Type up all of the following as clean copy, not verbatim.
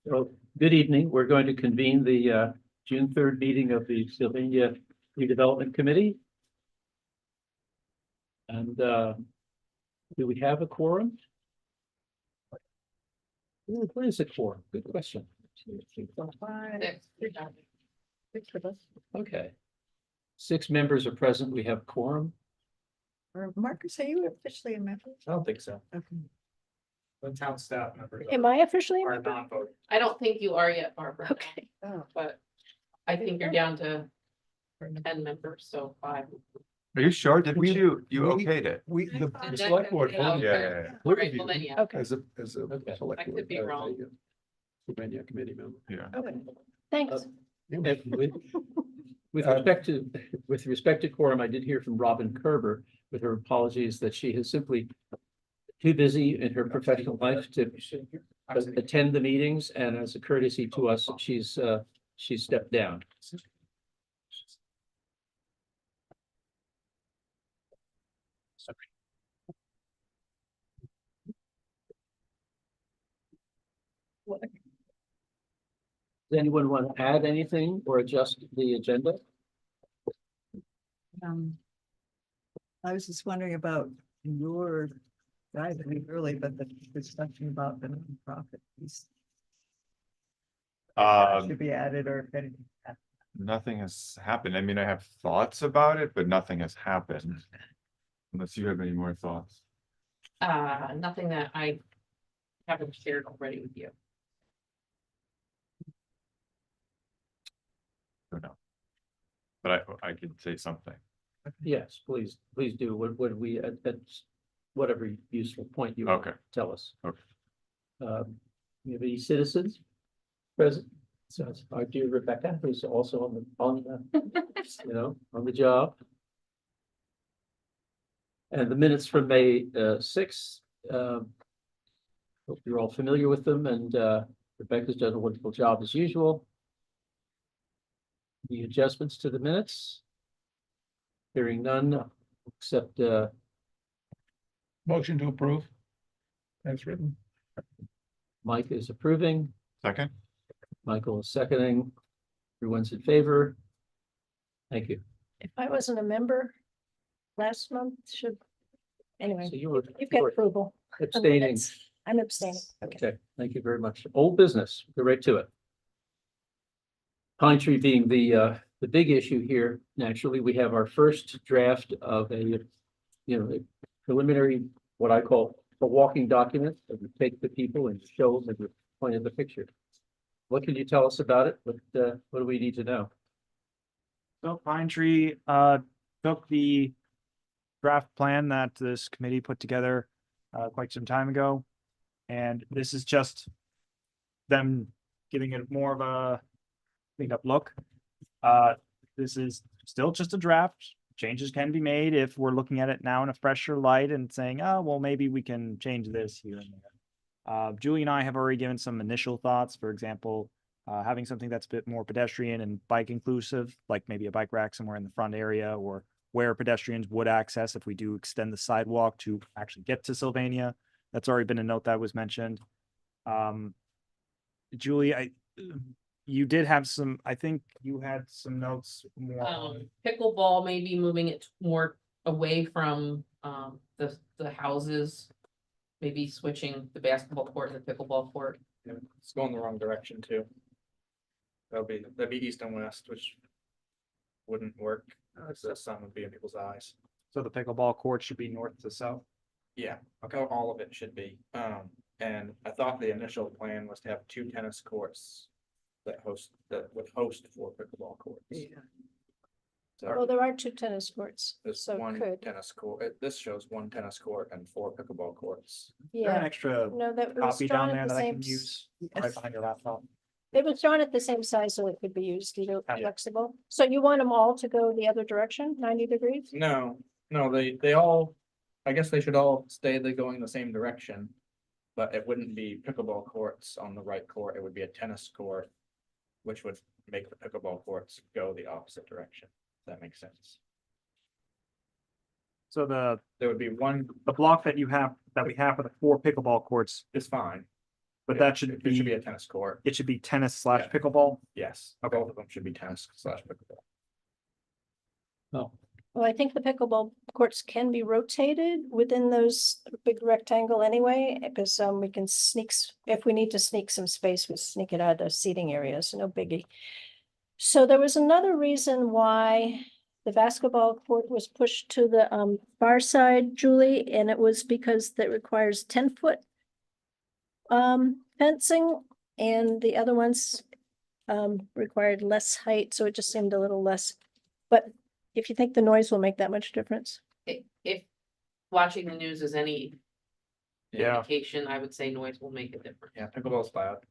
Well, good evening. We're going to convene the June 3rd meeting of the Sylvania Redevelopment Committee. And do we have a quorum? What is a quorum? Good question. Okay. 6 members are present. We have quorum. Marcus, are you officially a member? I don't think so. Okay. The town staff members Am I officially a are member? non-voting. I don't think you are yet, Barbara. Okay. Oh, But I think you're down to 10 members, so 5. Are you sure? Didn't We- you we- okayed it? The select board Oh, voted okay. Yeah. All right, well then, yeah. Okay, as a Okay. select I board. could be wrong. Sylvania committee member. Yeah. okay. thanks. And with respect to quorum, I did hear from Robin Kerber with her apologies that she is simply too busy in her professional life to attend the meetings, and as a courtesy to us, she's stepped down. Does anyone want to add anything or adjust the agenda? I was just wondering about your, I mean, early, but the discussion about the nonprofit piece should be added or if anything. Nothing has happened. I mean, I have thoughts about it, but nothing has happened. Unless you have any more thoughts. Nothing that I haven't shared already with you. Don't know. But I could say something. Yes, please do. What we, at whatever useful point you Okay. tell us. Okay. You have any citizens present? So it's our dear Rebecca, who's also on the job. And the minutes from May 6th. Hope you're all familiar with them, and Rebecca's done a wonderful job as usual. The adjustments to the minutes? Hearing none, except Motion to approve. That's written. Mike is approving, Second? Michael is seconding. Everyone's in favor. Thank you. If I wasn't a member last month, anyway, So you were you've got approval. on the abstaining. minutes. I'm abstaining. Okay. Okay, thank you very much. Old business, go right to it. Pine Tree being the big issue here, naturally, we have our first draft of a preliminary, what I call a walking document that we take the people and show them the point of the picture. What can you tell us about it? What do we need to know? So Pine Tree took the draft plan that this committee put together quite some time ago. And this is just them giving it more of a cleaned up look. This is still just a draft. Changes can be made if we're looking at it now in a fresher light and saying, oh, well, maybe we can change this here and there. Julie and I have already given some initial thoughts. For example, having something that's a bit more pedestrian and bike inclusive, like maybe a bike rack somewhere in the front area, or where pedestrians would access if we do extend the sidewalk to actually get to Sylvania. That's already been a note that was mentioned. Julie, you did have some, I think you had some notes more on. Pickleball, maybe moving it more away from the houses. Maybe switching the basketball court and the pickleball court. Yeah, it's going the wrong direction too. That'd be east and west, which wouldn't work. The sun would be in people's eyes. So the pickleball court should be north to south? Yeah, okay, all of it should be. And I thought the initial plan was to have 2 tennis courts that would host 4 pickleball courts. Yeah. Well, So there are 2 tennis courts, there's so one could, tennis court, this shows 1 tennis court and 4 pickleball courts. Is there an yeah. extra No, that was copy drawn down at there the that I same, can use Yes. right behind your laptop? it was drawn at the same size, so it could be used either Yeah. flexible. So you want them all to go the other direction, 90 degrees? No, they all, I guess they should all stay, they're going the same direction. But it wouldn't be pickleball courts on the right court, it would be a tennis court. Which would make the pickleball courts go the opposite direction, if that makes sense. So there would be the block that we have for the 4 pickleball courts is fine. But that should It should be be, a tennis court. it should be tennis slash Yeah. pickleball. Yes, Okay. both of them should be tennis slash pickleball. Oh, Well, I think the pickleball courts can be rotated within those big rectangle anyway, because we can if we need to sneak some space, we sneak it out of seating areas, no biggie. So there was another reason why the basketball court was pushed to the far side, Julie, and it was because that requires 10-foot fencing, and the other ones required less height, so it just seemed a little less. But if you think the noise will make that much difference. If watching the news is any Yeah. indication, I would say noise will make a difference. Yeah, pickleball's loud.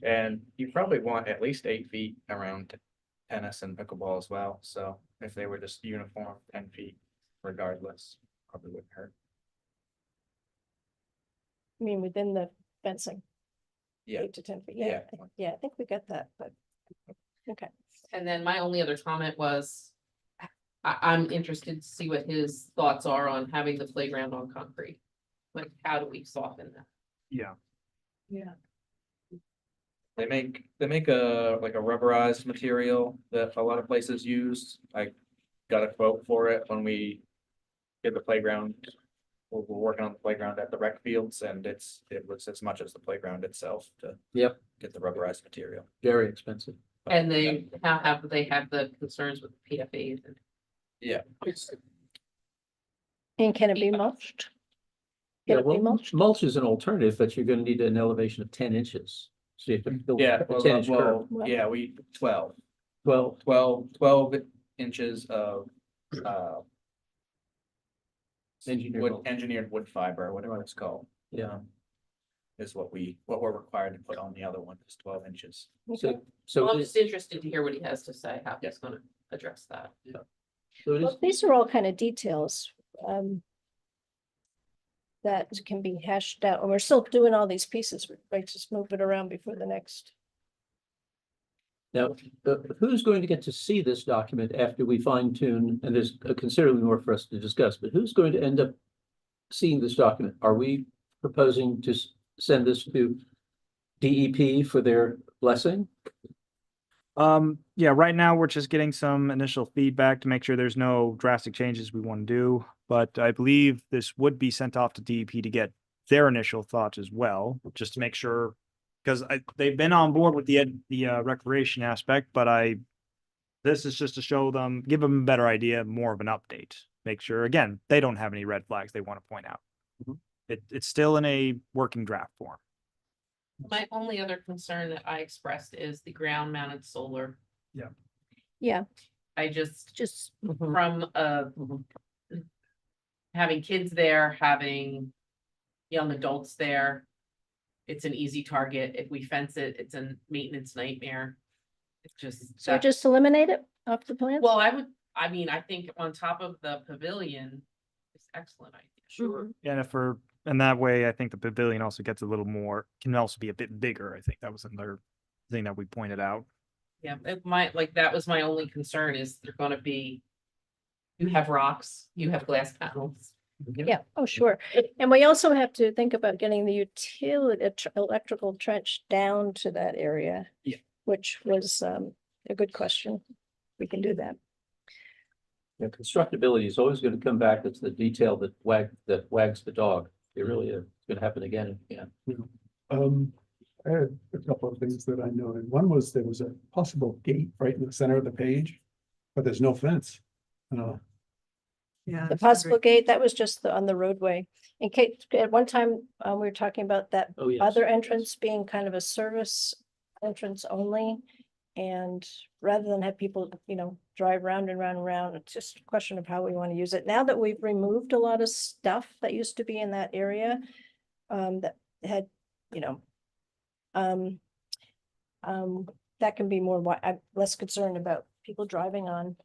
And you probably want at least 8 feet around tennis and pickleball as well, so if they were just uniform 10 feet regardless, probably wouldn't hurt. I mean, within the fencing. Yeah. 8 to 10 feet, Yeah. yeah, I think we got that, but, okay. And then my only other comment was, I'm interested to see what his thoughts are on having the playground on concrete. Like, how do we soften that? Yeah. Yeah. They make a like a rubberized material that a lot of places use. I got a quote for it when we did the playground. We're working on the playground at the rec fields, and it was as much as the playground itself to yep, get the rubberized material. very expensive. And they, how have they have the concerns with PFAs and Yeah, And can it be mulched? Yeah, Can it be well, mulched? mulch is an alternative, but you're gonna need an elevation of 10 inches. So you have to build yeah, a 10-inch curb. yeah, we 12 Well, inches of engineered, engineered wood fiber, whatever it's called, yeah. is what we're required to put on the other one, is 12 inches. Okay. So well, I'm it just interested to hear what he has to say, how he's gonna address that. so it is, Well, these are all kind of details. That can be hashed out, and we're still doing all these pieces, right, just move it around before the next. now, who's going to get to see this document after we fine tune, and there's considerably more for us to discuss, but who's going to end up seeing this document? Are we proposing to send this to DEP for their blessing? Yeah, right now we're just getting some initial feedback to make sure there's no drastic changes we want to do. But I believe this would be sent off to DEP to get their initial thoughts as well, just to make sure. Because they've been on board with the recreation aspect, but this is just to show them, give them a better idea, more of an update. Make sure, again, they don't have any red flags they want to point out. It's still in a working draft form. My only other concern that I expressed is the ground mounted solar. Yeah, I just, just, from having kids there, having young adults there, it's an easy target. If we fence it, it's a maintenance nightmare. It's just. so just eliminate it off the plan? Well, I mean, I think on top of the pavilion, it's excellent idea. Sure. And that way, I think the pavilion also gets a little more, can also be a bit bigger. I think that was another thing that we pointed out. Yeah, that was my only concern is they're gonna be. You have rocks, you have glass panels. Yeah, oh, sure. And we also have to think about getting the electrical trench down to that area. Yeah. Which was a good question. We can do that. Yeah, constructability is always going to come back. It's the detail that wags the dog. It really is. It's going to happen again and again. I had a couple of things that I noted. One was there was a possible gate right in the center of the page, but there's no fence. Yeah. The possible gate, that was just on the roadway. In case, at one time, we were talking about that Oh, yes. other entrance being kind of a service entrance only. And rather than have people, drive round and round and round, it's just a question of how we want to use it. Now that we've removed a lot of stuff that used to be in that area, that had, that can be more, I'm less concerned about people driving on.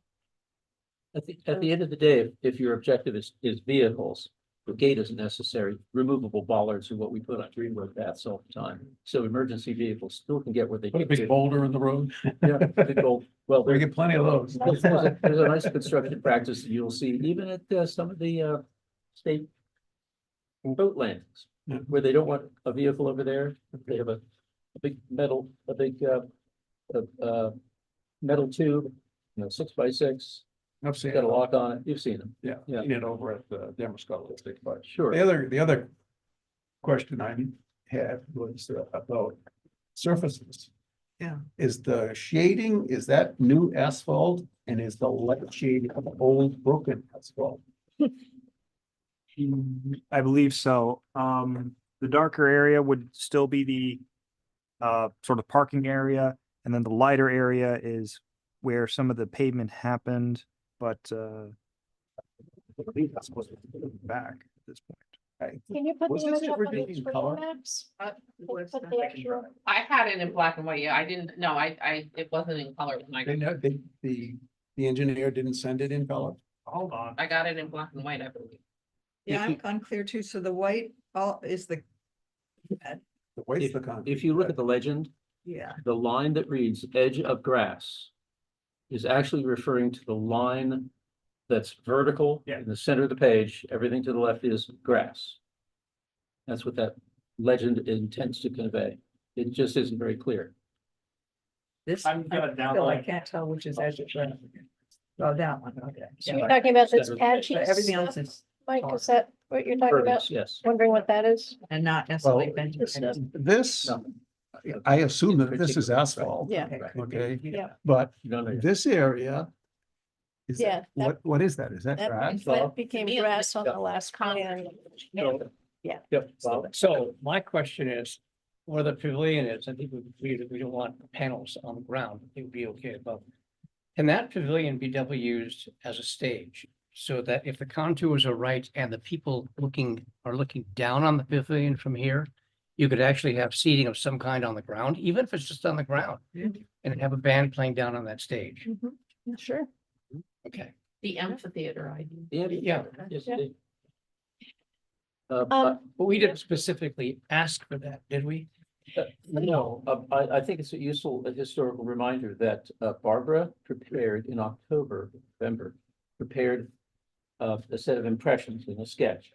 At the end of the day, if your objective is vehicles, the gate isn't necessary. Removable bollards are what we put on Greenwood paths all the time. So emergency vehicles still can get where they. Put a need big to. boulder in the road. Yeah, big old, well, We get plenty of those. there's a nice construction practice that you'll see even at some of the state boat landings. where they don't want a vehicle over there. They have a big metal, metal tube, 6x6, I've seen got a it. lock on it. You've seen them. Yeah, Yeah. seen it over at the Damascus State Park. Sure. The other question I had was about surfaces. Yeah. Is the shading, is that new asphalt and is the light shading of old broken asphalt? I believe so. The darker area would still be the sort of parking area, and then the lighter area is where some of the pavement happened, but I believe that's supposed to be back at this point. Can you put Was the this image up ever on the in screen, color? Max? Was Put that- the actual- I had it in black and white. Yeah, I didn't, no, it wasn't in color when I, They know, the engineer didn't send it in color? Hold on. I got it in black and white, I believe. Yeah, I'm unclear too. So the white all is the. The white's the concrete. If you look at the legend, Yeah, the line that reads edge of grass is actually referring to the line that's vertical Yeah. in the center of the page. Everything to the left is grass. That's what that legend intends to convey. It just isn't very clear. this, I'm I gonna feel I download. can't tell which is edge of grass. Oh, that one, okay. So Yeah. you're talking about this Center. patchy But everything else stuff, is, Mike, is that what you're talking about? Pervious, yes. Wondering what that is? and not necessarily. Well, bent this stuff. This, No. I assume that this is asphalt. Yeah. Okay, Yeah. but No, no, this area. Is that- Yeah, that- what is that? Is that grass? That became To me, it grass on looks the last plan. Yep. So my question is, where the pavilion is, I think we agree that we don't want panels on the ground, it would be okay above. Can that pavilion be double used as a stage? So that if the contours are right and the people are looking down on the pavilion from here, you could actually have seating of some kind on the ground, even if it's just on the ground. Yeah. And have a band playing down on that stage. Mhm. Sure. Okay. The amphitheater idea. Yeah. Yes, Yeah. indeed. But we didn't specifically ask for that, did we? No, I think it's a useful historical reminder that Barbara prepared in October, November, prepared a set of impressions in a sketch.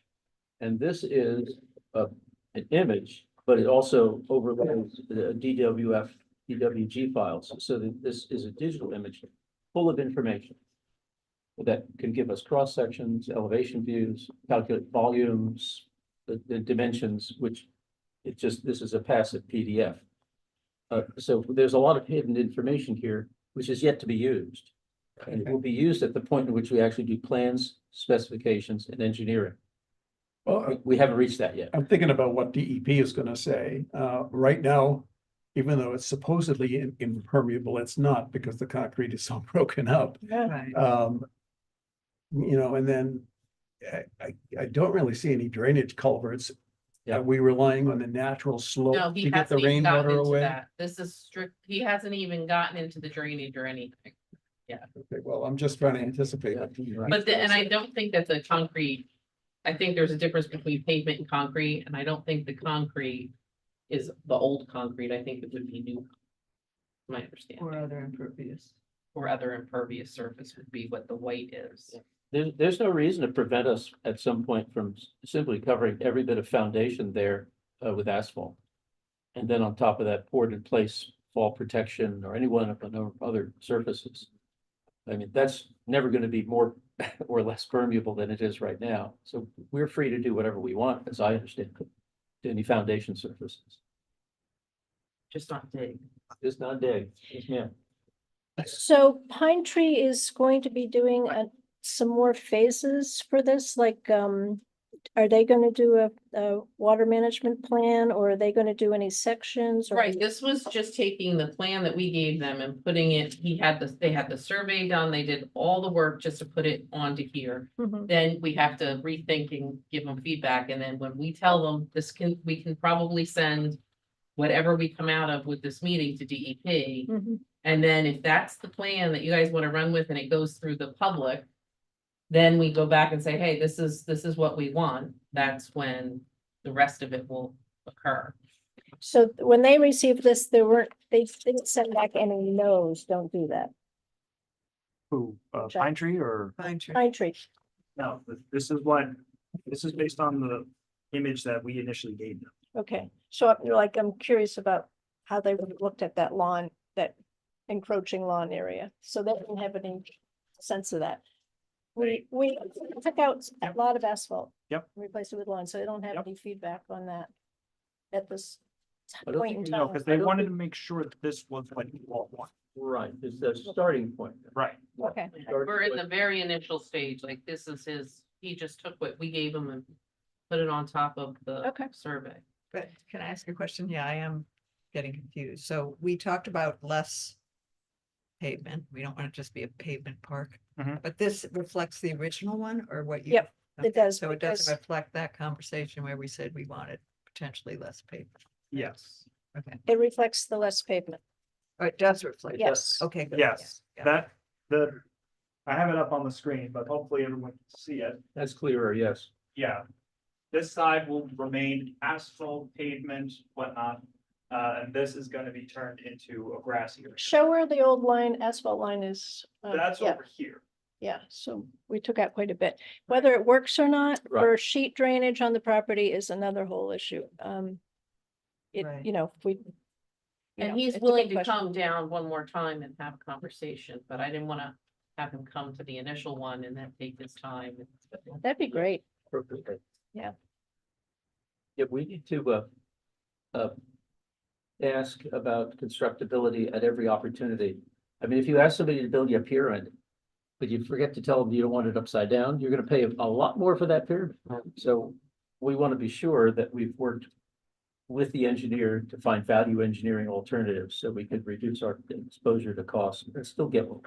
And this is an image, but it also overlays the DWG files, so that this is a digital image full of information that can give us cross sections, elevation views, calculate volumes, the dimensions, which this is a passive PDF. So there's a lot of hidden information here, which is yet to be used. And it will be used at the point in which we actually do plans, specifications, and engineering. Well, We haven't reached that yet. I'm thinking about what DEP is gonna say. Right now, even though it's supposedly impermeable, it's not because the concrete is so broken up. Yeah. right, And then I don't really see any drainage culverts. Yeah. Are we relying on the natural No, slope he to get the hasn't even gotten rainwater into away? that. This is strict, he hasn't even gotten into the drainage or anything. Okay, well, I'm just trying to anticipate. But and I don't think that's a concrete. I think there's a difference between pavement and concrete, and I don't think the concrete is the old concrete. I think it would be new. My understanding, or other impervious. or other impervious surface would be what the white is. There's no reason to prevent us at some point from simply covering every bit of foundation there with asphalt. And then on top of that, poured in place fall protection or any one of the other surfaces. I mean, that's never going to be more or less permeable than it is right now. So we're free to do whatever we want, as I understand it, to any foundation surfaces. Just not dig. Just not dig. Yes, ma'am. So Pine Tree is going to be doing some more phases for this, like, are they gonna do a water management plan, or are they gonna do any sections? or- Right, this was just taking the plan that we gave them and putting it, they had the survey done, they did all the work just to put it onto here. Mhm. Then we have to rethink and give them feedback, and then when we tell them we can probably send whatever we come out of with this meeting to DEP. Mhm. And then if that's the plan that you guys want to run with and it goes through the public, then we go back and say, hey, this is what we want. That's when the rest of it will occur. So when they received this, they didn't send back any no's, don't do that. Who, Check. Pine Tree or? Pine tree. Pine Tree, No, this is based on the image that we initially gave them. Okay, so I'm curious about how they would have looked at that lawn, that encroaching lawn area, so they didn't have any sense of that. We took out a lot of asphalt. Yep. Replaced it with lawn, so they don't have Yep. any feedback on that at this I don't point in think No, time. because I they don't wanted think- to make sure that this was what you all want. Right, it's the starting point. Right. Okay, We're in the very initial stage, like this is he just took what we gave him and put it on top of the Okay. survey. But can I ask a question? Yeah, I am getting confused. So we talked about less pavement. We don't want it to just be a pavement park. Mhm. But this reflects the original one or what you? Yep, it Okay, does, So it because- doesn't reflect that conversation where we said we wanted potentially less pavement. Yes. Okay, it reflects the less pavement. oh, it does reflect. Yes. Okay. good. Yes, Yeah. I have it up on the screen, but hopefully everyone can see it. That's clearer, yes. Yeah. This side will remain asphalt, pavement, whatnot, and this is gonna be turned into a grassy area. Show where the old asphalt line is. That's Yeah, over here. yeah, so we took out quite a bit. Whether it works or not, Right. for sheet drainage on the property is another whole issue. Right. If we. And he's it's a willing good to come question. down one more time and have a conversation, but I didn't wanna have him come to the initial one and then take his time. That'd be great. Perfect. Yeah. Yeah, we need to, ask about constructability at every opportunity. I mean, if you ask somebody to build you a pyramid, but you forget to tell them you don't want it upside down, you're gonna pay a lot more for that pyramid. So we want to be sure that we've worked with the engineer to find value engineering alternatives, so we could reduce our exposure to costs and still get one.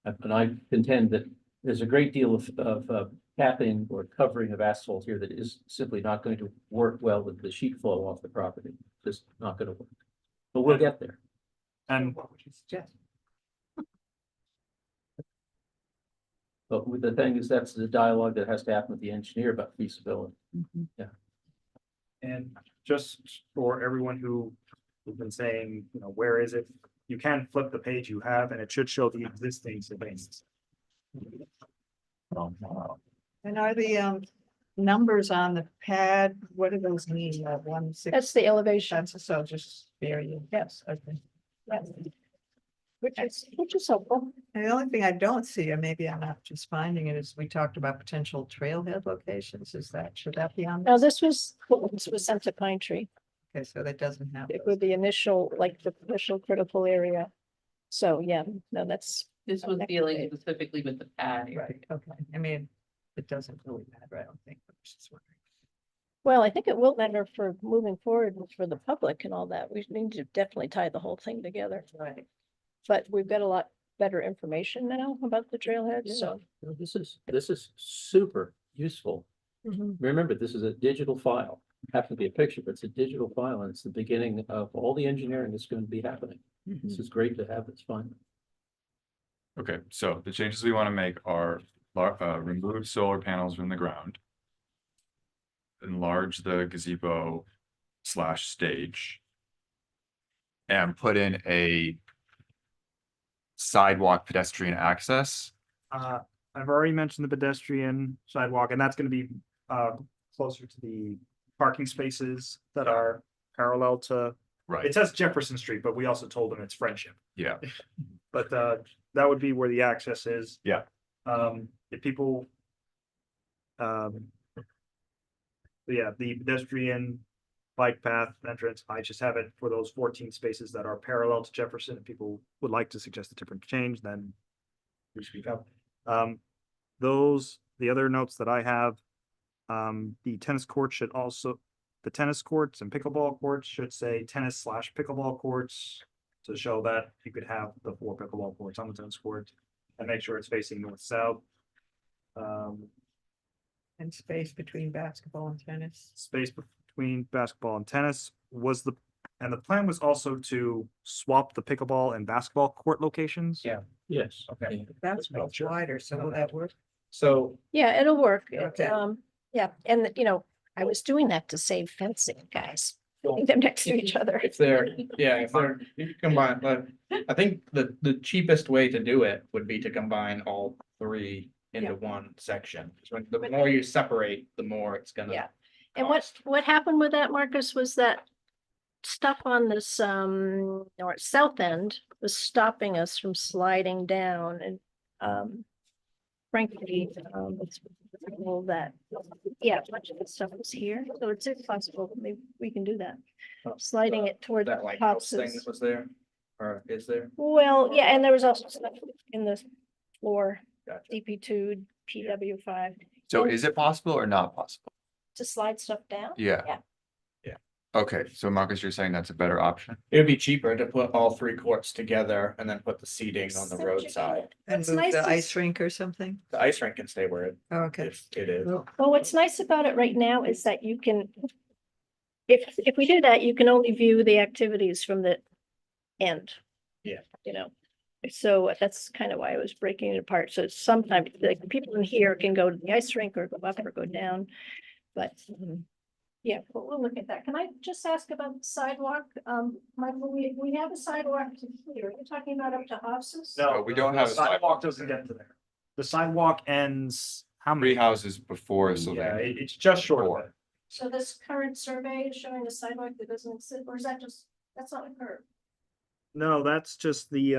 And I contend that there's a great deal of capping or covering of asphalt here that is simply not going to work well with the sheet flow off the property. Just not gonna work. But we'll get there. And What would you suggest? But with the thing is, that's the dialogue that has to happen with the engineer about feasibility. And just for everyone who has been saying, where is it? You can flip the page you have and it should show the existing surveys. And are the numbers on the pad, what do those mean? 160? That's the elevation, That's so just variant. Yes, okay. which is helpful. And the only thing I don't see, or maybe I'm not just finding it, is we talked about potential trailhead locations. Should that be on? Now, this was sent to Pine Tree. Okay, so that doesn't have. It was the initial critical area. So, yeah, no, that's. This was Next dealing page. specifically with the pad area. Right, okay. I mean, it doesn't really matter, I don't think. I was just wondering. Well, I think it will matter for moving forward for the public and all that. We need to definitely tie the whole thing together. Right. But we've got a lot better information now about the trailhead, so. No, this is super useful. Mhm. Remember, this is a digital file. Happens to be a picture, but it's a digital file, and it's the beginning of all the engineering that's going to be happening. This is great to have this finally. Okay, so the changes we want to make are remove solar panels from the ground. Enlarge the gazebo / stage. And put in a sidewalk pedestrian access. I've already mentioned the pedestrian sidewalk, and that's gonna be closer to the parking spaces that are parallel to. Right, It says Jefferson Street, but we also told them it's Friendship. yeah, But that would be where the access is. Yeah. If people. Yeah, the pedestrian bike path entrance, I just have it for those 14 spaces that are parallel to Jefferson. If people would like to suggest a different change, then we speak up. The other notes that I have, the tennis court should also, the tennis courts and pickleball courts should say tennis / pickleball courts to show that you could have the 4 pickleball courts on the tennis court and make sure it's facing north-south. And space between basketball and tennis. Space between basketball and tennis and the plan was also to swap the pickleball and basketball court locations. Yeah. Yes. Okay. That's much wider, so will that work? So Yeah, it'll work. Okay. Yeah, and I was doing that to save fencing, guys. Putting them next to each other. if you combine, but I think the cheapest way to do it would be to combine all 3 into one section. 'Cause the more you separate, the more it's Yeah. gonna. And what happened with that, Marcus, was that stuff on this, or south end was stopping us from sliding down and, frankly, it's possible that, yeah, a bunch of the stuff was here, so it's possible, maybe we can do that. Sliding it toward That like house thing Pops's. that was there, or is there? Well, yeah, and there was also stuff in the floor, Gotcha. DP2, PW5, So And- is it possible or not possible? to slide stuff down. Yeah. Yeah. Okay, so Marcus, you're saying that's a better option? It would be cheaper to put all three courts together and then put the seating on the roadside. And What's move nice the is- ice rink or something? The ice rink can stay where it Oh, okay. it is. Well, what's nice about it right now is that you can, if we do that, you can only view the activities from the end. Yeah. You know, so that's kind of why I was breaking it apart. So sometimes the people in here can go to the ice rink or go up or go down. But, yeah, but we'll look at that. Can I just ask about the sidewalk? Michael, we have a sidewalk to here. Are you talking about up to Hobson's? No, we don't have the a sidewalk doesn't get to there. The sidewalk ends, how Three many? houses before Yeah, Sylvania. it's just short of Four. it. So this current survey is showing a sidewalk that doesn't exist, or is that just, that's not a curve? No, that's just the,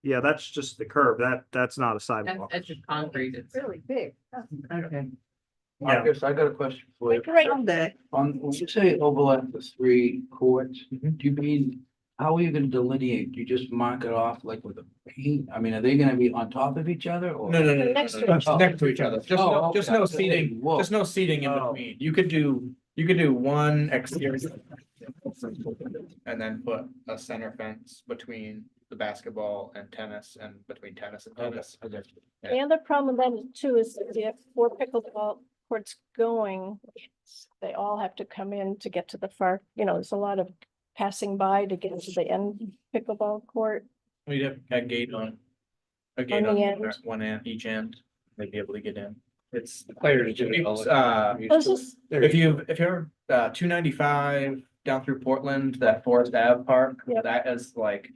yeah, that's just the curb. That's not a That's, sidewalk. that's just concrete. It's Really big. Oh, Okay. Yeah. Marcus, I got a question for you. Like right Someday. On, when you say overlap the three courts, Mhm. do you mean, how are you gonna delineate? Do you just mark it off like with a paint? I mean, are they gonna be on top of each other or? no, Next to each Next to each other. Just Oh, no, just okay. no seating, Whoa. just no seating in Oh. between. You could do one exterior. And then put a center fence between the basketball and tennis and between tennis and tennis. The other problem then too is if you have 4 pickleball courts going, they all have to come in to get to the far, there's a lot of passing by to get to the end pickleball court. We'd have a gate on. A gate On the on end. one end, each end, they'd be able to get in. It's, Players do it all the time. This is, if you're 295 down through Portland, that Forest Ave Park, Yep. that is like.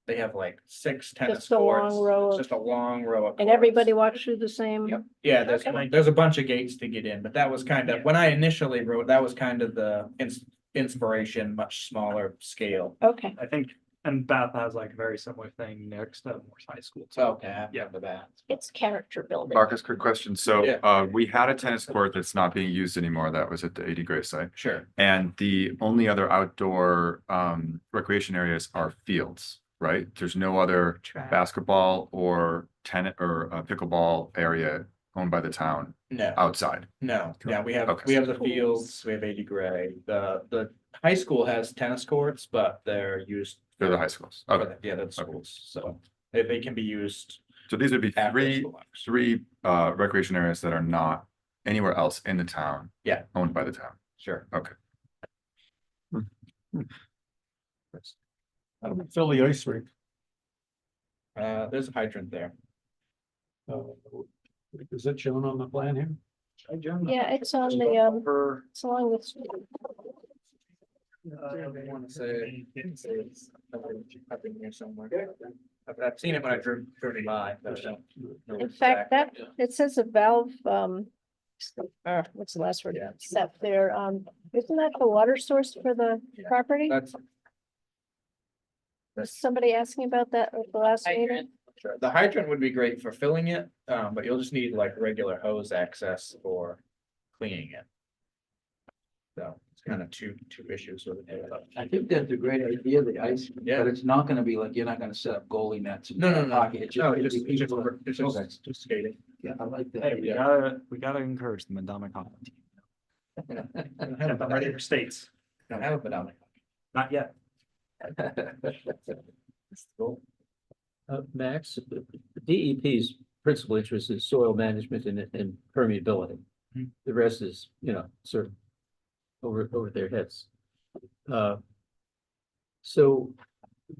They have like 6 tennis Just a long courts, row of- just a long row of. and courts. everybody walks through the same. Yep, yeah, Okay. there's a bunch of gates to get in, but that was kind of, when I initially wrote, that was kind of the inspiration, much smaller scale. Okay, I think, and Bath has like a very similar thing next to Morse High School. too. Okay. Yeah. The bat. it's character building. Marcus, quick question. So, Yeah. we had a tennis court that's not being used anymore. That was at the 80 Gray site. Sure. And the only other outdoor, recreation areas are fields, right? There's no other Track. basketball or tennis or pickleball area owned by the town No, outside. no, yeah, we have Okay. the fields, we have 80 Gray, the high school has tennis courts, but they're used. They're the high schools. for Okay. the- Yeah, that's schools, so they can be used So these would be after three, school hours. three, recreation areas that are not anywhere else in the town. Yeah. Owned by the town. Sure. Okay. How do we fill the ice rink? There's a hydrant there. Is it shown on the plan here? Yeah, it's on the, it's along the street. I wanna say it's up in here somewhere. I've seen it when I drove by, but I don't know In fact, exactly. it says a valve, what's the last word? Yeah. Set there, isn't that the water source for the property? That's. Was somebody asking about that at the last meeting? hydrant. Sure. The hydrant would be great for filling it, but you'll just need like regular hose access for cleaning it. So it's kind of two issues with it. I think that's a great idea, the ice, Yeah. but it's not gonna be like, you're not gonna set up goalie nets. and No, hockey. It's No, gonna it's be just, people- it's Okay. just skating. Yeah, I like Hey, that. we gotta encourage the Madonna Hockey team. Have But ready for states, Don't have a banana. not yet. Cool. Max, the DEP's principal interest is soil management and permeability. Hmm. The rest is, sort of over their heads. So,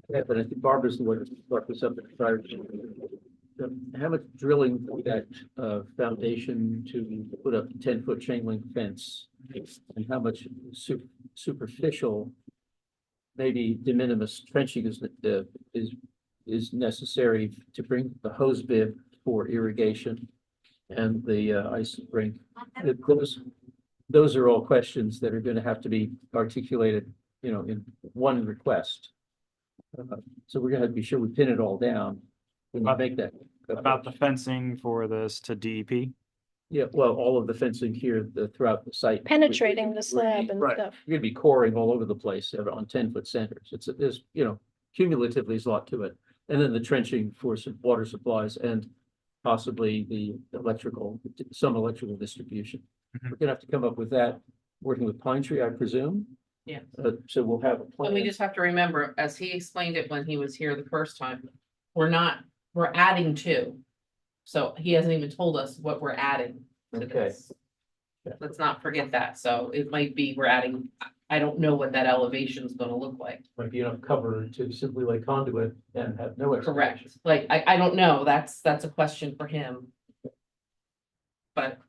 but I think Barbara's the one who brought this up at the fire. How much drilling for that foundation to put up 10-foot chain link fence? And how much superficial, maybe de minimis trenching is necessary to bring the hose bib for irrigation and the ice rink? those are all questions that are gonna have to be articulated, in one request. So we're gonna have to be sure we pin it all down when we make that. About the fencing for this to E DEP. Yeah, well, all of the fencing here, throughout the site. Penetrating the slab and Right. stuff. You're gonna be coring all over the place on 10-foot centers. There's, cumulatively there's a lot to it. And then the trenching for some water supplies and possibly some electrical distribution. Mhm. We're gonna have to come up with that, working with Pine Tree, I presume. Yeah. So we'll have a But plan. we just have to remember, as he explained it when he was here the first time, we're adding to. So he hasn't even told us what we're adding to Okay. this. Yeah. Let's not forget that. So it might be we're adding, I don't know what that elevation is gonna look like. Might be enough cover to simply lay conduit and have no excavation. Correct. Like, I don't know. That's a question for him. But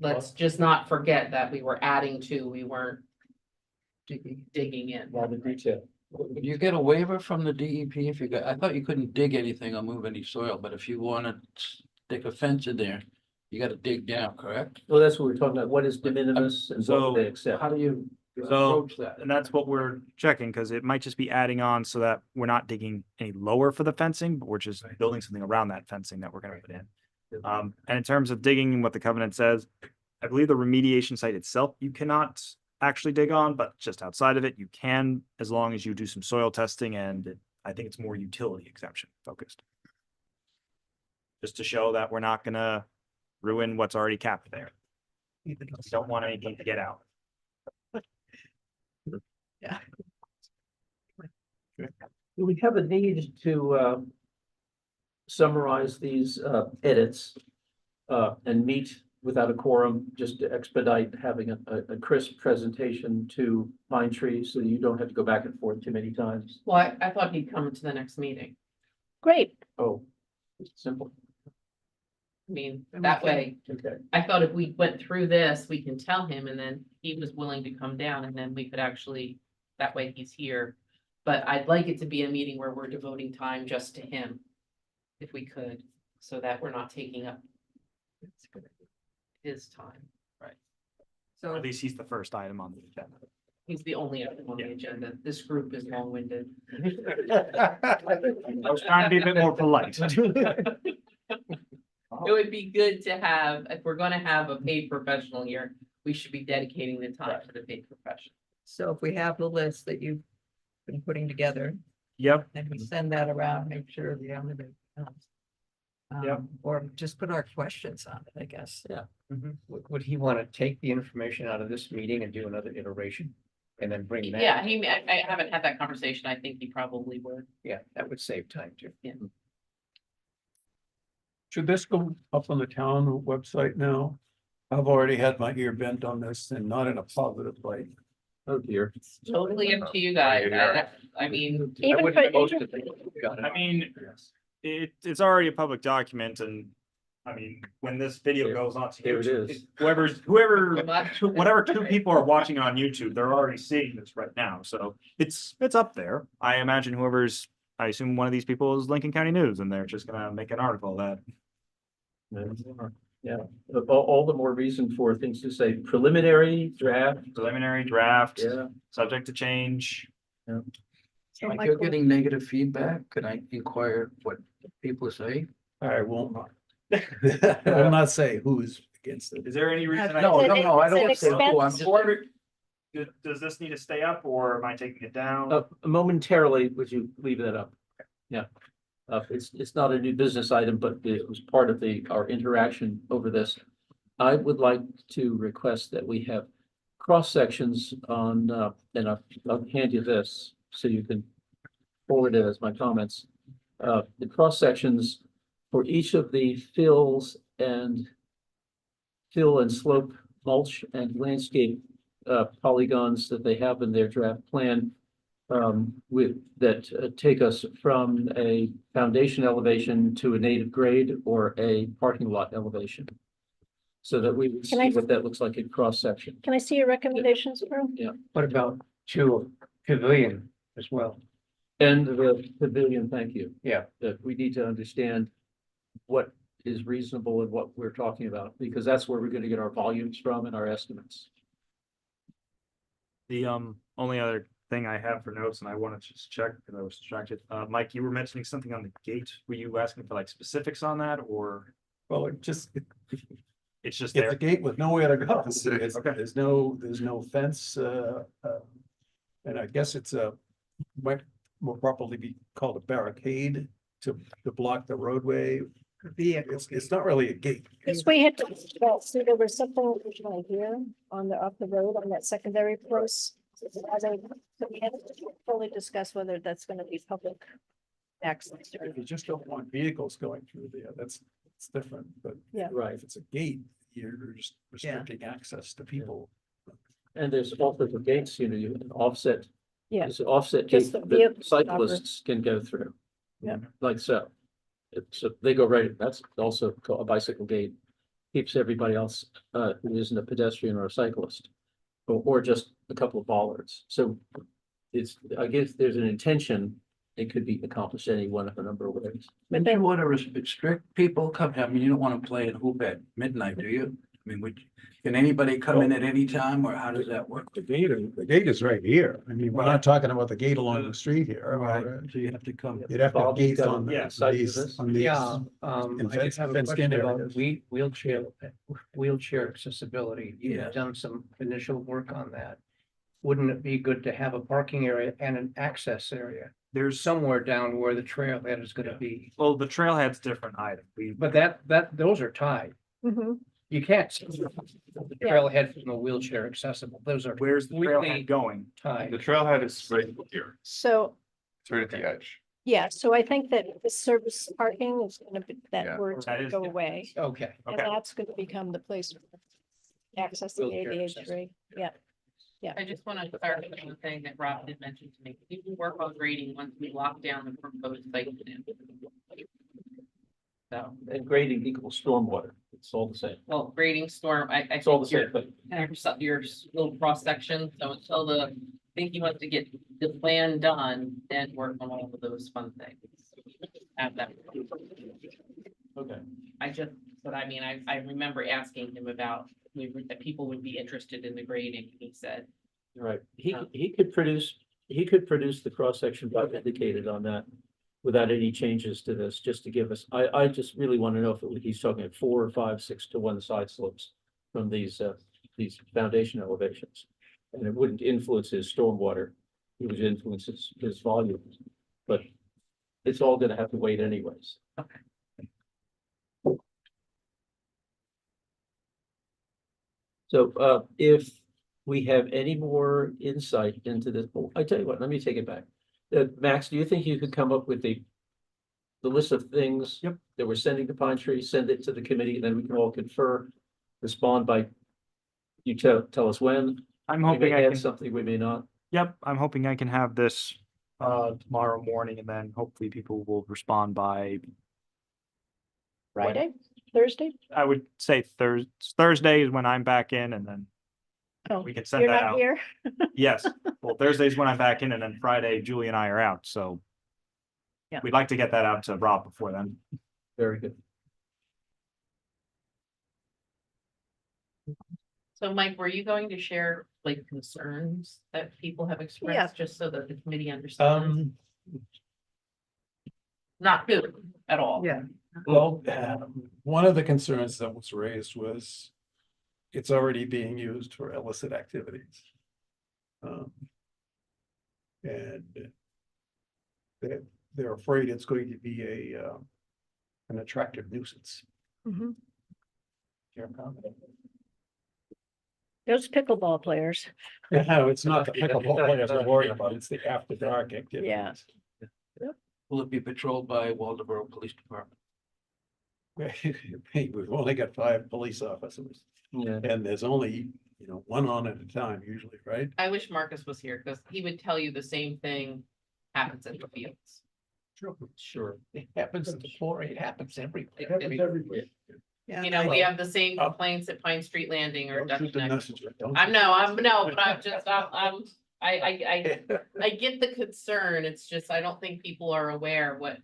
let's just not forget that we were adding to, we weren't digging in. A lot of detail. Do you get a waiver from the DEP if you got, I thought you couldn't dig anything or move any soil, but if you wanna stick a fence in there, you gotta dig down, correct? Well, that's what we're talking about. What is de minimis and what would they accept? How do you So, approach that? and that's what we're checking, because it might just be adding on so that we're not digging any lower for the fencing, but we're just building something around that fencing that we're gonna put in. And in terms of digging, what the covenant says, I believe the remediation site itself, you cannot actually dig on, but just outside of it, you can, as long as you do some soil testing, and I think it's more utility exemption focused. Just to show that we're not gonna ruin what's already capped there. We don't want anything to get out. Yeah. Do we have a need to summarize these edits and meet without a quorum, just to expedite having a crisp presentation to Pine Tree so that you don't have to go back and forth too many times? Well, I thought he'd come to the next meeting. Great. Oh, it's simple. I mean, And we that can- way, Okay. I thought if we went through this, we can tell him and then he was willing to come down and then we could actually, that way he's here. But I'd like it to be a meeting where we're devoting time just to him. If we could, so that we're not taking up his time. So Or at least he's the first item on the agenda. He's the only item on the agenda. This group is long-winded. I was trying to be a bit more polite. It would be good to have, if we're gonna have a paid professional here, we should be dedicating the time to the paid professional. So if we have the list that you've been putting together, Yep, and we send that around, make sure the only. Yep. Or just put our questions on it, I guess. Would he want to take the information out of this meeting and do another iteration? And then bring that? Yeah, I haven't had that conversation. I think he probably would. Yeah, that would save time too. Should this go up on the town website now? I've already had my ear bent on this and not in a positive way. Oh, dear. It's totally up to you guys. I mean, Even wouldn't for- post it. Got it. I mean, it's already a public document, and I mean, when this video goes on to Here it YouTube, is. whatever two people are watching on YouTube, they're already seeing this right now, so it's up there. I imagine I assume one of these people is Lincoln County News, and they're just gonna make an article that. Yeah, all the more reason for things to say preliminary draft. Preliminary draft, Yeah. subject to change. So Like my you're que- getting negative feedback, can I inquire what people say? I won't. I will not say who's against it. Is there any reason? No, It's no, no, I an don't say who, I'm expense. just. Does this need to stay up, or am I taking it down? Momentarily, would you leave that up? Yeah. It's not a new business item, but it was part of our interaction over this. I would like to request that we have cross sections on, and I'll hand you this so you can forward it as my comments. The cross sections for each of the fill and slope mulch and landscape polygons that they have in their draft plan take us from a foundation elevation to a native grade or a parking lot elevation. So that we would Can I- see what that looks like in cross section. Can I see your recommendations, Drew? What about to pavilion as well? And the pavilion, thank you. Yeah. That we need to understand what is reasonable and what we're talking about, because that's where we're gonna get our volumes from and our estimates. The only other thing I have for notes, and I wanted to just check because I was distracted. Mike, you were mentioning something on the gate. Were you asking for like specifics on that, or Well, it just, it's just it's a there? gate with nowhere to go. Okay. There's no fence, and I guess it's might more properly be called a barricade to block the roadway. Vehicle. It's not really a gate. Because we had to, see, there was something originally here on the, off the road on that secondary place. So we had to fully discuss whether that's gonna be public access. or- If you just don't want vehicles going through there, it's different, but. Yeah. Right. If it's a gate, you're just restricting access to people. And there's also the gates, you know, you can offset. Yeah. There's an offset Just gate the that vehicle cyclists can go through. Yeah. Like so. So they go right, that's also called a bicycle gate. Keeps everybody else, who isn't a pedestrian or a cyclist. Or just a couple of bollards. So it's, I guess there's an intention, it could be accomplished any one of a number of ways. Don't you want to restrict people coming, I mean, you don't want to play in hoop at midnight, do you? I mean, can anybody come in at any time, or how does that work? The gate is right here. I mean, we're not talking about the gate along the street here. So you have to come. You'd have to have Bobby's gates got on yeah, side of these, this. on these. Yeah, and I just have a fenced in question about areas. wheelchair accessibility. You've Yes. done some initial work on that. Wouldn't it be good to have a parking area and an access area There's somewhere down where the trailhead is gonna Yeah. be? well, the trailhead's different item. But those are tied. Mhm. You can't see the Yeah. trailhead from a wheelchair accessible. Those are Where's the completely trailhead going? The tied. trailhead is right here, So, it's right at the edge. yeah, so I think that the service parking is gonna be, Yeah. that word's That gonna is go different. away. Okay. And Okay. that's gonna become the place for accessing Wheelchair ADHD. Yeah. I just want to clarify one thing that Rob did mention to me. We can work on grading once we lock down the proposed site plan. So, And grading equals stormwater, it's all the same. well, grading storm, I It's all the think same your, thing. your little cross section, so until I think he wants to get the plan done, then work on all of those fun things. Have that. Okay. But I mean, I remember asking him about, that people would be interested in the grading, and he said, Right, he could produce the cross-section Bob indicated on that. Without any changes to this, just to give us, I just really want to know if he's talking at 4 or 5, 6 to 1 side slopes. From these foundation elevations. And it wouldn't influence his stormwater, it would influence his volume. But it's all gonna have to wait anyways. okay. So if we have any more insight into this, oh, I tell you what, let me take it back. Max, do you think you could come up with the list of things? Yep. That we're sending to Pine Tree, send it to the committee, and then we can all confer, respond by. You tell us when, I'm we hoping may I add can, something, we may not. yep, I'm hoping I can have this tomorrow morning, and then hopefully people will respond by, Friday, Thursday? I would say Thursday is when I'm back in, and then Oh, we can send you're that not out. here? Yes, well, Thursday's when I'm back in, and then Friday, Julie and I are out, so. Yeah. We'd like to get that out to Rob before then. Very good. So Mike, were you going to share like concerns that people have expressed, just so that the committee understands? Not good at all. Yeah. Well, one of the concerns that was raised was it's already being used for illicit activities. And they're afraid it's going to be an attractive nuisance. Mhm. Your comment? Those pickleball players. No, it's not the pickleball players we're worried about, it's the after dark activities. Yeah. Will it be patrolled by Waldeboro Police Department? Hey, we've only got 5 police officers, Yeah. and there's only, one on at a time usually, right? I wish Marcus was here, because he would tell you the same thing happens in the fields. Sure. It happens in the quarry, it happens everywhere. Yeah. You know, we have the same complaints at Pine Street Landing or Don't Dutch shoot the Neck. messenger, don't I'm shoot no, the but I'm just, I get the concern, it's just, I don't think people are aware what,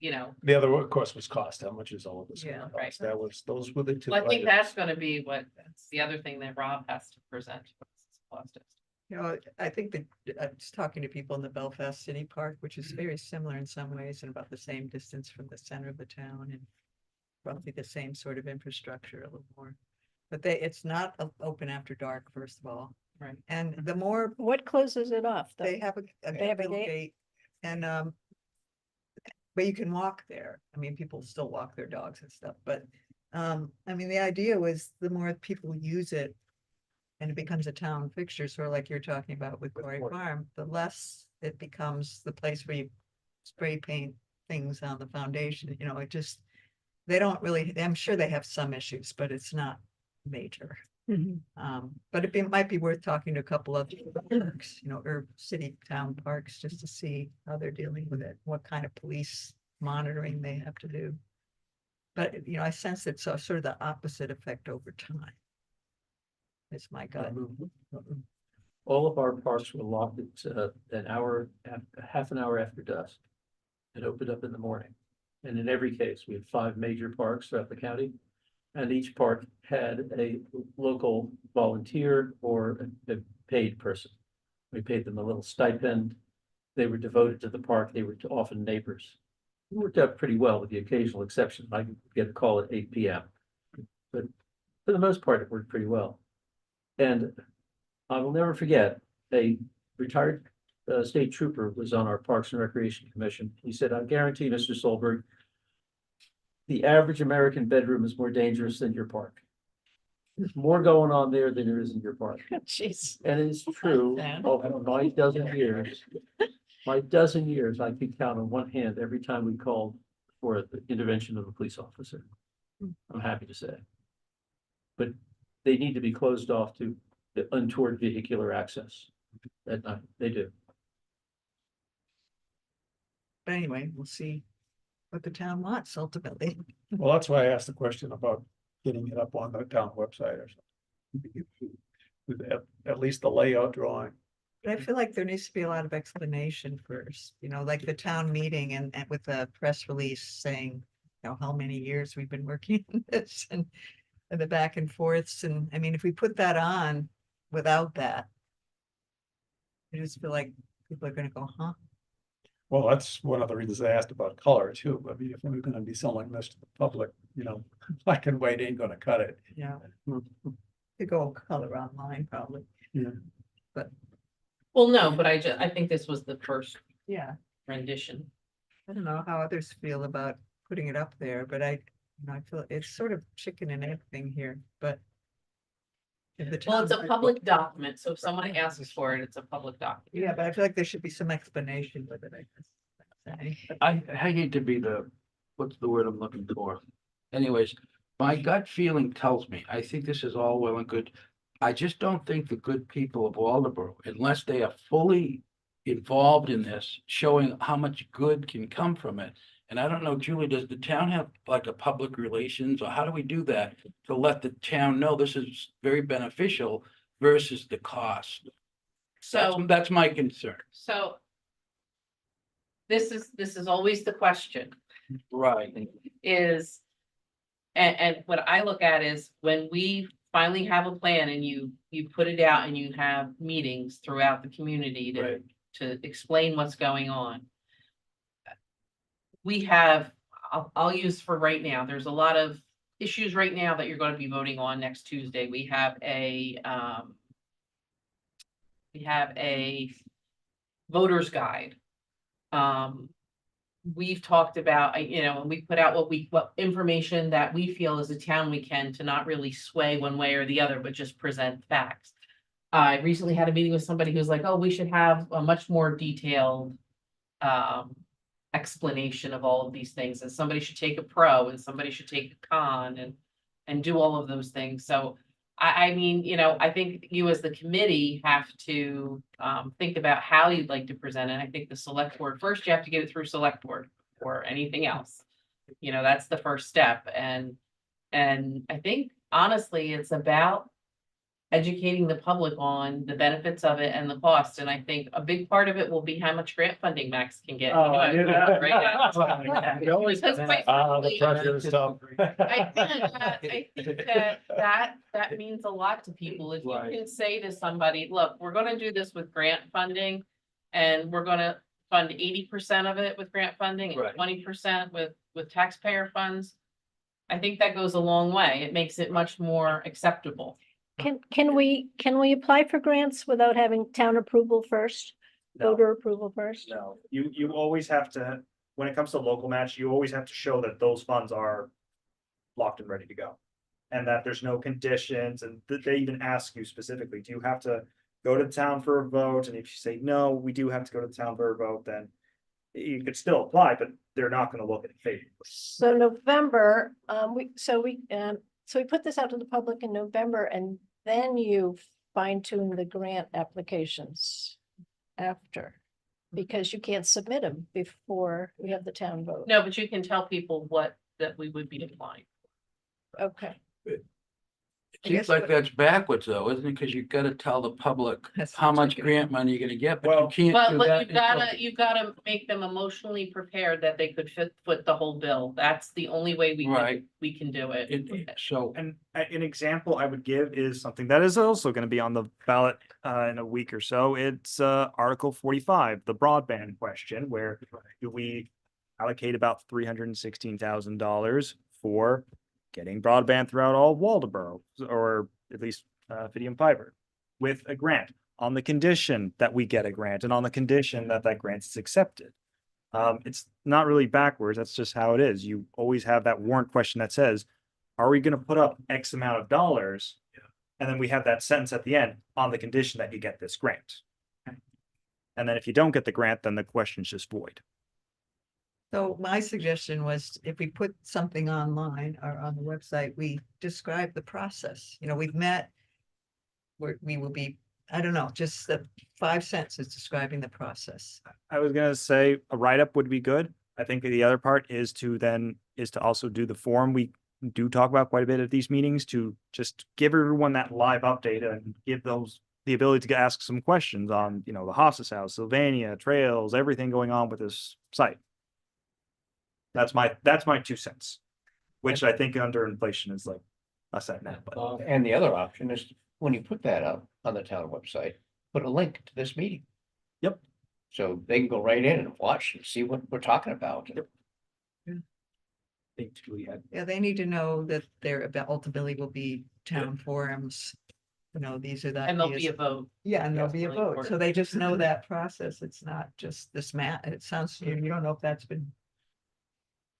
The other, of course, was cost. How much is all of this Yeah, gonna right. cost? Those were the two. well, I think items. that's gonna be that's the other thing that Rob has to present. to us, is cost estimate. You know, I think that I was talking to people in the Belfast City Park, which is very similar in some ways and about the same distance from the center of the town and roughly the same sort of infrastructure, a little more. But it's not open after dark, first of all. Right. And the more What closes it off? though? they have They have a little gate? gate and, but you can walk there. I mean, people still walk their dogs and stuff, but, I mean, the idea was the more people use it and it becomes a town fixture, sort of like you're talking about with Quarry Farm, the less it becomes the place where you spray paint things on the foundation, you know, it just, they don't really, I'm sure they have some issues, but it's not major. But might be worth talking to a couple of parks, you know, or city town parks, just to see how they're dealing with it, what kind of police monitoring they have to do. But, you know, I sense it's sort of the opposite effect over time. It's my gut. All of our parks were locked at an hour, half an hour after dusk. And opened up in the morning. And in every case, we had 5 major parks throughout the county. And each park had a local volunteer or a paid person. We paid them a little stipend. They were devoted to the park. They were often neighbors. It worked out pretty well with the occasional exception. I get a call at 8 p.m. But for the most part, it worked pretty well. And I will never forget, a retired state trooper was on our Parks and Recreation Commission. He said, I guarantee, Mr. Solberg, the average American bedroom is more dangerous than your park. There's more going on there than there is in your park. Jeez. And it's true, over my dozen years, I could count on one hand every time we called for the intervention of a police officer. I'm happy to say. But they need to be closed off to the untoward vehicular access at night. They do. But anyway, we'll see what the town wants ultimately. Well, that's why I asked the question about getting it up on the town website or something. With at least the layout drawing. But I feel like there needs to be a lot of explanation first, you know, like the town meeting and with a press release saying, you know, how many years we've been working on this and the back and forths. And I mean, if we put that on without that, I just feel like people are gonna go, huh? Well, that's one of the reasons I asked about color too. I mean, if we're gonna be selling this to the public, you know, black and white ain't gonna cut it. Yeah. To go color online probably. Yeah. But Well, no, but I think this was the first yeah, rendition. I don't know how others feel about putting it up there, but I feel it's sort of chicken and egg thing here, but. If the Well, it's a town- public document, so if someone asks for it, it's a public document. Yeah, but I feel like there should be some explanation with it, I guess. I hate to be what's the word I'm looking for? Anyways, my gut feeling tells me, I think this is all well and good. I just don't think the good people of Waldeboro, unless they are fully involved in this, showing how much good can come from it. And I don't know, Julie, does the town have like a public relations, or how do we do that to let the town know this is very beneficial versus the cost? So, That's my concern. so. This is always the question Right. is. And what I look at is when we finally have a plan and you put it out and you have meetings throughout the community Right. to explain what's going on. We have, I'll use for right now, there's a lot of issues right now that you're going to be voting on next Tuesday. We have a voter's guide. We've talked about, you know, and we put out what information that we feel as a town we can to not really sway one way or the other, but just present facts. I recently had a meeting with somebody who's like, oh, we should have a much more detailed explanation of all of these things, and somebody should take a pro and somebody should take a con and do all of those things. So I mean, you know, I think you as the committee have to think about how you'd like to present it. I think the select board, first you have to get it through select board or anything else. You know, that's the first step. And I think honestly, it's about educating the public on the benefits of it and the cost. And I think a big part of it will be how much grant funding Max can get. Oh, I knew that. Right now. Always Because quite frankly, pressure is tough. I think that means a lot to people. If you Right. can say to somebody, look, we're gonna do this with grant funding. And we're gonna fund 80% of it with grant funding and Right. 20% with taxpayer funds. I think that goes a long way. It makes it much more acceptable. Can we apply for grants without having town approval first? No. Voter approval first? No, you always have to, when it comes to local match, you always have to show that those funds are locked and ready to go. And that there's no conditions, and they even ask you specifically, do you have to go to the town for a vote? And if you say, no, we do have to go to the town for a vote, then you could still apply, but they're not gonna look at it favorably. So November, so we put this out to the public in November and then you fine tune the grant applications after. Because you can't submit them before we have the town vote. No, but you can tell people that we would be applying. Okay, It seems like that's backwards though, isn't it? Because you've got to tell the public That's how what much you're grant money you're gonna get, but Well, you can't But do but that. you gotta make them emotionally prepared that they could foot the whole bill. That's the only way Right. we can do it. So, And an example I would give is something that is also gonna be on the ballot in a week or so. It's Article 45, the broadband question, where do we allocate about $316,000 for getting broadband throughout all of Waldeboro, or at least Fidium Fiber, with a grant, on the condition that we get a grant and on the condition that that grant is accepted. It's not really backwards. That's just how it is. You always have that warrant question that says, are we gonna put up X amount of dollars? And then we have that sentence at the end, on the condition that you get this grant. And then if you don't get the grant, then the question's just void. So my suggestion was if we put something online or on the website, we describe the process. You know, we've met. We will be, I don't know, just the 5 sentences describing the process. I was gonna say a write-up would be good. I think the other part is to also do the forum. We do talk about quite a bit at these meetings, to just give everyone that live update and give those the ability to ask some questions on, the Haas's house, Sylvania, trails, everything going on with this site. That's my 2 cents, which I think under inflation is like a cent now, but. And the other option is when you put that up on the town website, put a link to this meeting. Yep. So they can go right in and watch and see what we're talking about. Yep. Think we had. Yeah, they need to know that there ultimately will be town forums. You know, these are the. And there'll be ideas. a vote. Yeah, and there'll be a Really vote. So important. they just know that process. It's not just this it sounds, you don't know if that's been.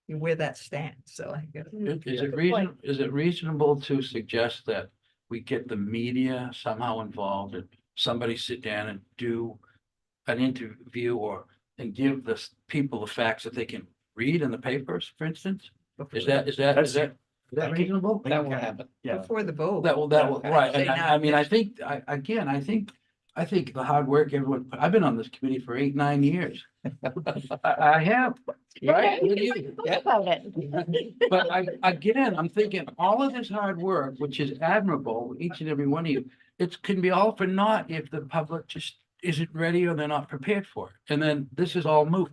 Where that stands, so I get it. is it reasonable to suggest that we get the media somehow involved and somebody sit down and do an interview and give people the facts that they can read in the papers, for instance? Is that reasonable? That won't happen. Yeah. Before the vote. That will, right, Say and I not mean, I this- think, I think the hard work everyone, I've been on this committee for 8, 9 years. I have, right? With you. Think about it. But I'm thinking, all of this hard work, which is admirable, each and every one of you, it can be all for naught if the public just isn't ready or they're not prepared for it. And then this is all moot,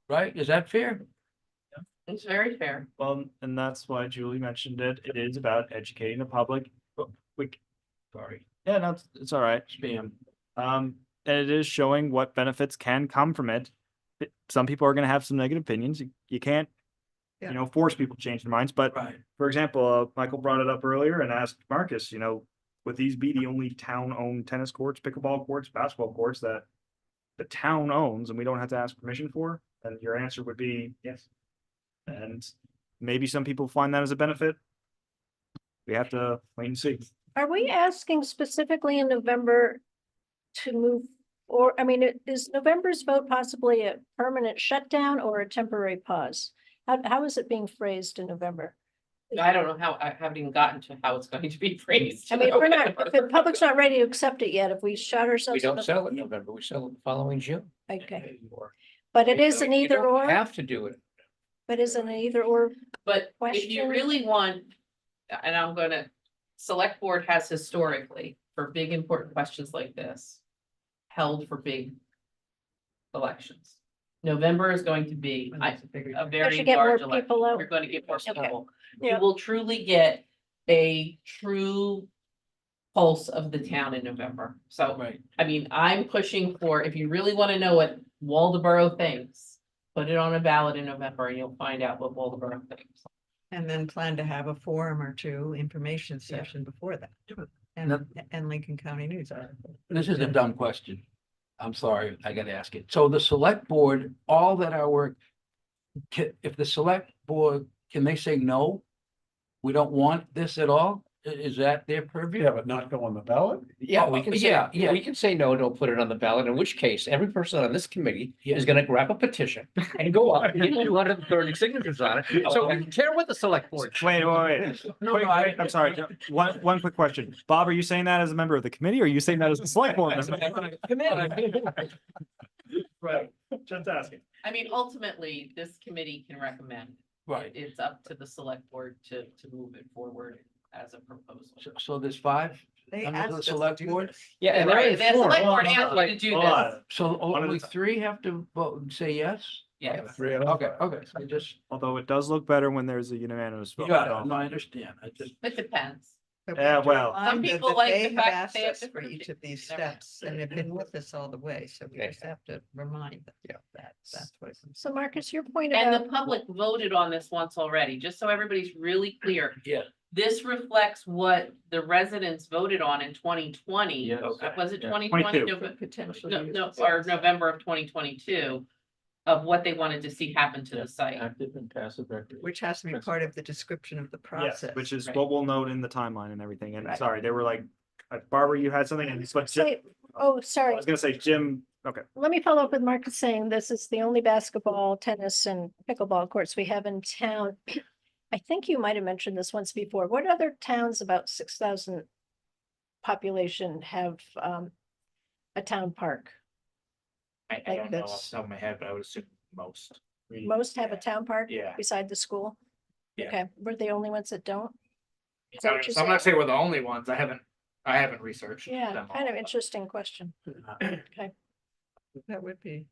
right? Is that fair? It's very fair. Well, and that's why Julie mentioned it. It is about educating the public. Sorry, Yeah, no, it's all right. spam. And it is showing what benefits can come from it. Some people are gonna have some negative opinions. You can't, Yeah. force people to change their minds, but Right. for example, Michael brought it up earlier and asked Marcus, would these be the only town-owned tennis courts, pickleball courts, basketball courts that the town owns and we don't have to ask permission for? And your answer would be yes. And maybe some people find that as a benefit. We have to wait and see. Are we asking specifically in November to move, is November's vote possibly a permanent shutdown or a temporary pause? How is it being phrased in November? I don't know how, I haven't even gotten to how it's going to be phrased. I mean, if the public's not ready to accept it yet, if we shut ourselves. We don't in the- sell it in November, we sell it the following June. Okay, but it is an You either don't or, Have to do it. but isn't an either or. But if you Question? really want, and I'm gonna select board has historically, for big important questions like this, held for big elections. November is going to be a very should get more large election. people out. You're going to get more Okay. people. You Yeah. will truly get a true pulse of the town in November. So, Right. I mean, I'm pushing for, if you really want to know what Waldeboro thinks, put it on a ballot in November and you'll find out what Waldeboro thinks. And then plan to have a forum or two information session before that. And Lincoln County News article. This is a dumb question. I'm sorry, I gotta ask it. So the select board, all that our work. If the select board, can they say no? We don't want this at all? Is that their purview? Yeah, but not go on the ballot? Yeah, we can say, yeah. we can say no, don't put it on the ballot, in which case every person on this committee is gonna grab a petition and go up and get 230 signatures on it. So we don't care what the select board. Wait. No, Quick, no, I- I'm sorry, one quick question. Bob, are you saying that as a member of the committee, or are you saying that as the select board? Right, just asking. I mean, ultimately, this committee can recommend. Right. It's up to the select board to move it forward as a proposal. So there's 5 They members of asked the us to select do board? this. Yeah, and Right, they're the select board informed. asked you to do this. So One at a only time. 3 have to vote and say yes? Yes. Okay, I just, Although it does look better when there's a unanimous vote. yeah, no, I understand. I just, It depends. But we Yeah, have to well. remind Some them people that like they the have fact asked they have us for different each of these Never mind. steps and have been with us all the way, so we Yeah. just have to remind them. Yeah. That's what. So Marcus, your point And the about, public voted on this once already, just so everybody's really clear. yeah. This reflects what the residents voted on in 2020. Yes. Was it Yeah. 2020? 22. Potentially. No, or November of 2022, of what they wanted to see happen to the site. Active and passive recreation. Which has to be part of the description of the Yes, process. which is Right. what we'll note in the timeline and everything. And Right. sorry, they were like, Barbara, you had something, and but Jim, say, oh, I sorry, was gonna say, Jim, okay. let me follow up with Marcus saying this is the only basketball, tennis and pickleball courts we have in town. I think you might have mentioned this once before. What other towns about 6,000 population have a town park? I Like don't know off this. the top of my head, but I would assume most. Most have a town park Yeah. beside the school? Yeah. Okay, we're the only ones that don't? Is that So what you're I'm not saying? saying we're the only ones. I haven't researched. Yeah, them kind of all, interesting question. Okay. That would be.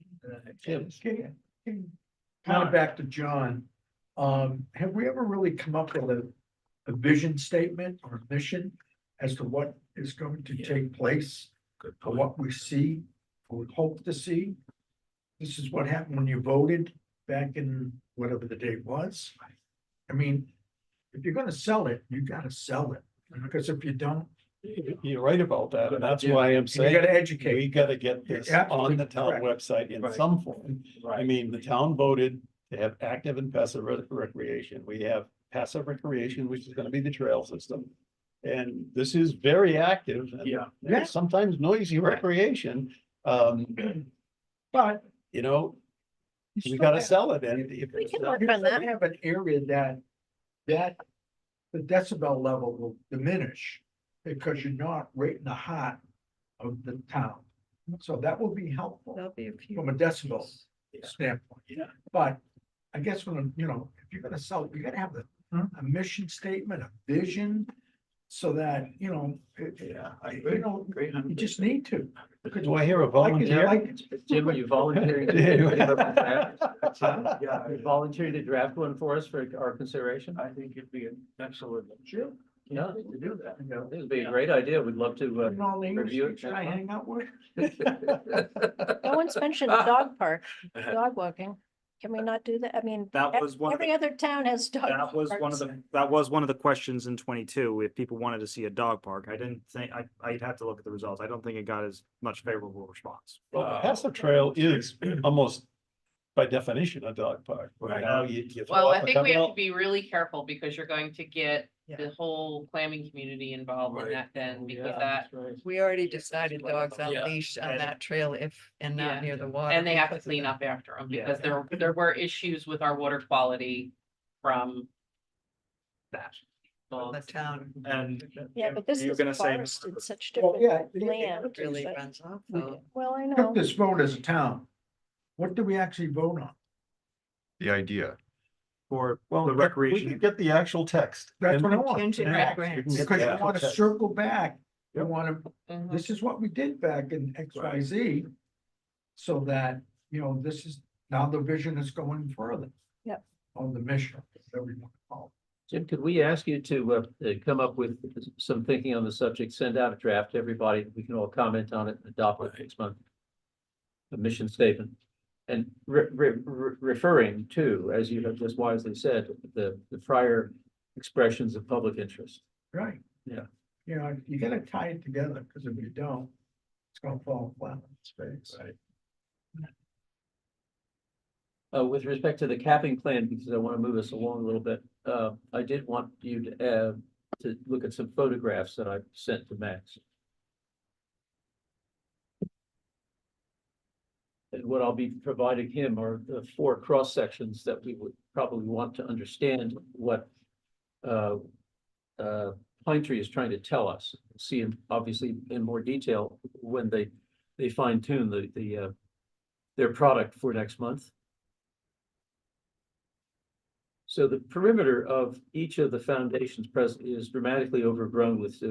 Kind of back to John. Have we ever really come up with a vision statement or mission as to what is going to take place? Or what we see, or we hope to see? This is what happened when you voted back in whatever the date was. I mean, if you're gonna sell it, you gotta sell it, because if you don't. You're right about that, and that's Yeah. why I'm You saying gotta educate. we gotta get this You're on absolutely the town correct. website in Right. some form. I Right. mean, the town voted to have active and passive recreation. We have passive recreation, which is gonna be the trail system. And this is very active. and Yeah. Sometimes noisy recreation, but, you know, we gotta sell it, and if We it's can not- work on that. Have an area that the decibel level will diminish because you're not right in the heart of the town. So that will be helpful There'll be a few. from a decibel standpoint. Yeah. But I guess when, if you're gonna sell, you gotta have a mission statement, a vision. So that, you just need to. Do I hear a volunteer? Jim, are you volunteering? Yeah. Are you volunteering to draft one for us for our consideration? I think it'd be an excellent. Sure. Yeah, To do that. it would be a great idea. We'd love to, And all the review English it. I hang out with. No one's mentioned a dog park, dog walking. Can we not do that? I mean, That was one of every other town has dog. That was one of parks. that was one of the questions in 22, if people wanted to see a dog park. I didn't think, I'd have to look at the results. I don't think it got as much favorable response. Well, passive trail is almost by definition a dog park. Right. Now you throw Well, up I a think we have couple- to be really careful because you're going to get Yeah. the whole clamming community involved in Right. that then, because yeah, that, that's right. We already decided dogs on Yeah. leash on And- that trail and Yeah. not near the water. and they have to because of clean that. up after them, Yeah. because there were issues with our water quality from that. From the town. And Yeah, but this you're is gonna say forest, it's such Well, different yeah. land. It really but- runs off. We- though. Well, I Took know. this vote as a town. What do we actually vote on? The idea. for Well, the we recreation. could get the actual text. That's And- what I want. Contingent Yeah, grants. you can get Because the you actual want to text. circle back, you Yep. want to, Mhm. this is what we did back in XYZ. So that, this is, now the vision is going further. Yep. On the mission, whatever you want to call Jim, could we ask you to come up with some thinking on the subject, send out a draft to everybody, we can all comment on it, and adopt it next month. A mission statement. And referring to, as you have just wisely said, the prior expressions of public interest. it. Right. Yeah. You gotta tie it together, because if you don't, it's gonna fall flat on its face. Right. With respect to the capping plan, because I want to move us along a little bit, I did want you to look at some photographs that I sent to Max. And what I'll be providing him are the 4 cross sections that we would probably want to understand what Pine Tree is trying to tell us. See, obviously in more detail when they fine tune their product for next month. So the perimeter of each of the foundations present is dramatically overgrown with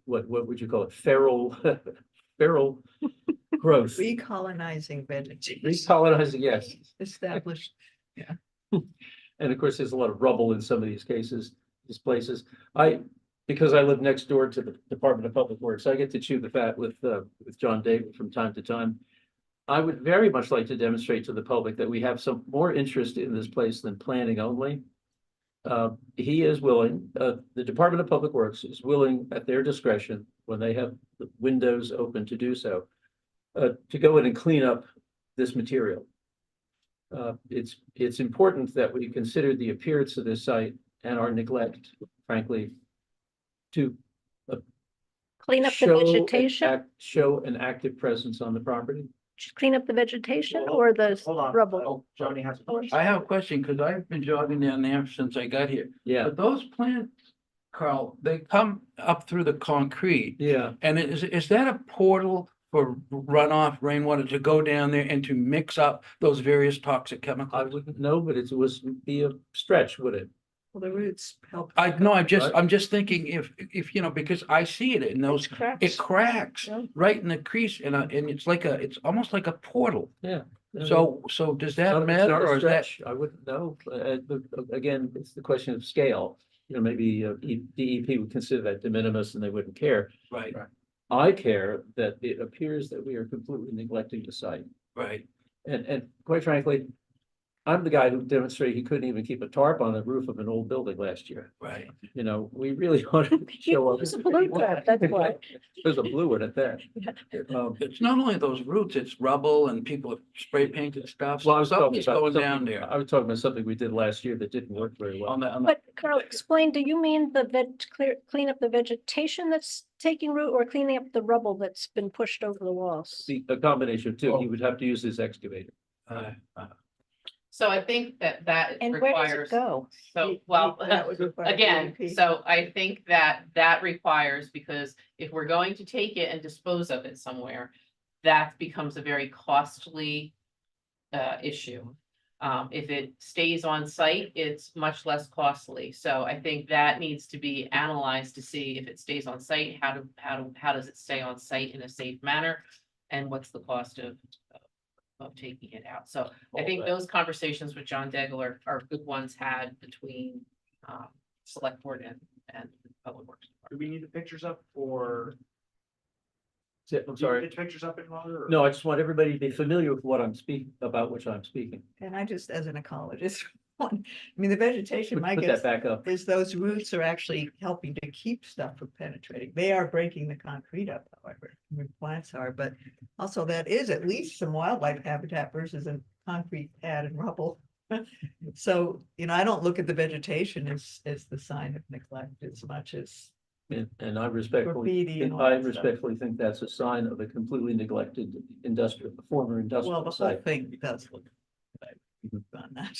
what would you call it? Feral growth. Recolonizing vegetation. Recolonizing, yes. Established. And of course, there's a lot of rubble in some of these cases, these places. Because I live next door to the Department of Public Works, I get to chew the fat with John David from time to time. I would very much like to demonstrate to the public that we have some more interest in this place than planning only. He is willing, the Department of Public Works is willing at their discretion, when they have the windows open to do so, to go in and clean up this material. It's important that we consider the appearance of this site and our neglect, frankly, to Clean up the show vegetation, show an active presence on the property. just clean up the vegetation Well, or the Hold on. rubble. Oh, Johnny has a question. I have a question, because I've been jogging down there since I got here. Yeah, But those plants, Carl, they come up through the concrete. yeah. And is that a portal for runoff rainwater to go down there and to mix up those various toxic I chemicals? wouldn't know, but it was be a stretch, would it? Well, the roots help. I know, Right. I'm just thinking if, because I see it in those, it cracks Yeah. right in the crease and it's it's almost like a portal. Yeah. So does It's that not matter a or is that? stretch. I wouldn't know. Again, it's the question of scale. Maybe DEP would consider that de minimis and they wouldn't care. Right, I care that it appears that we are completely neglecting the site. right. And quite frankly, I'm the guy who demonstrated he couldn't even keep a tarp on the roof of an old building last year. Right. We really want to show up. It's a blue tarp, that's why. There's a blue one at that. It's not only those roots, it's rubble and people have spray painted stuff. Well, I was talking Something's about going down something- there I was talking about something we did last year that didn't work very well. on the, But Carl, explain, do you mean clean up the vegetation that's taking root or cleaning up the rubble that's been pushed over the walls? A combination of two, Oh. he would have to use his excavator. So I think that And where does it requires, go? so, well, That would require again, DEP. so I think that requires, because if we're going to take it and dispose of it somewhere, that becomes a very costly issue. If it stays on site, it's much less costly. So I think that needs to be analyzed to see if it stays on site, how does it stay on site in a safe manner? And what's the cost of taking it out? So I think those conversations with John Daigle are good ones had between select board and public works. Do we need the pictures up or? I'm do you sorry. need the pictures up in longer? No, I just want everybody to be familiar with what I'm speaking about, which I'm speaking. And I just, as an ecologist, the vegetation, my Put guess that back up. is those roots are actually helping to keep stuff from penetrating. They are breaking the concrete up, however, where plants are, but also that is at least some wildlife habitat versus a concrete pad and rubble. So, I don't look at the vegetation as the sign of neglect as much as And I respectfully, graffiti and all I that stuff. respectfully think that's a sign of a completely neglected former Well, the industrial whole site. thing does look on that.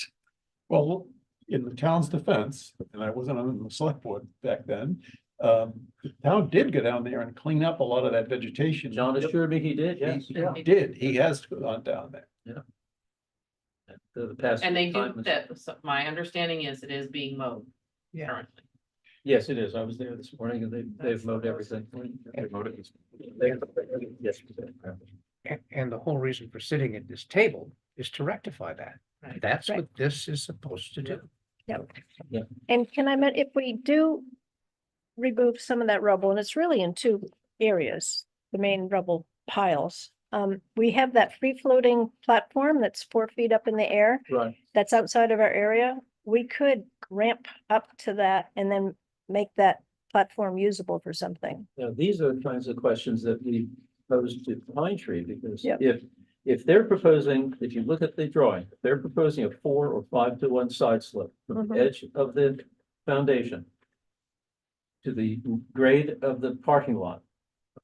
Well, in the town's defense, and I wasn't on the select board back then, the town did go down there and clean up a lot of that vegetation. John assured me he did, yes. He did, he has gone down there. the past. And they do time. that, so my understanding is it is being mowed Yeah. currently. Yes, it is. I was there this morning and they've mowed everything. They mowed it. Yes. And the whole reason for sitting at this table is to rectify that. Right. That's what this is supposed to do. And can I mention, if we do remove some of that rubble, and it's really in two areas, the main rubble piles. We have that free floating platform that's 4 feet up in the air, Right. that's outside of our area. We could ramp up to that and then make that platform usable for something. Now, these are the kinds of questions that we pose to Pine Tree, because Yep. if they're proposing, if you look at the drawing, if they're proposing a 4 or 5 to 1 side slope from the Mhm. edge of the foundation to the grade of the parking lot,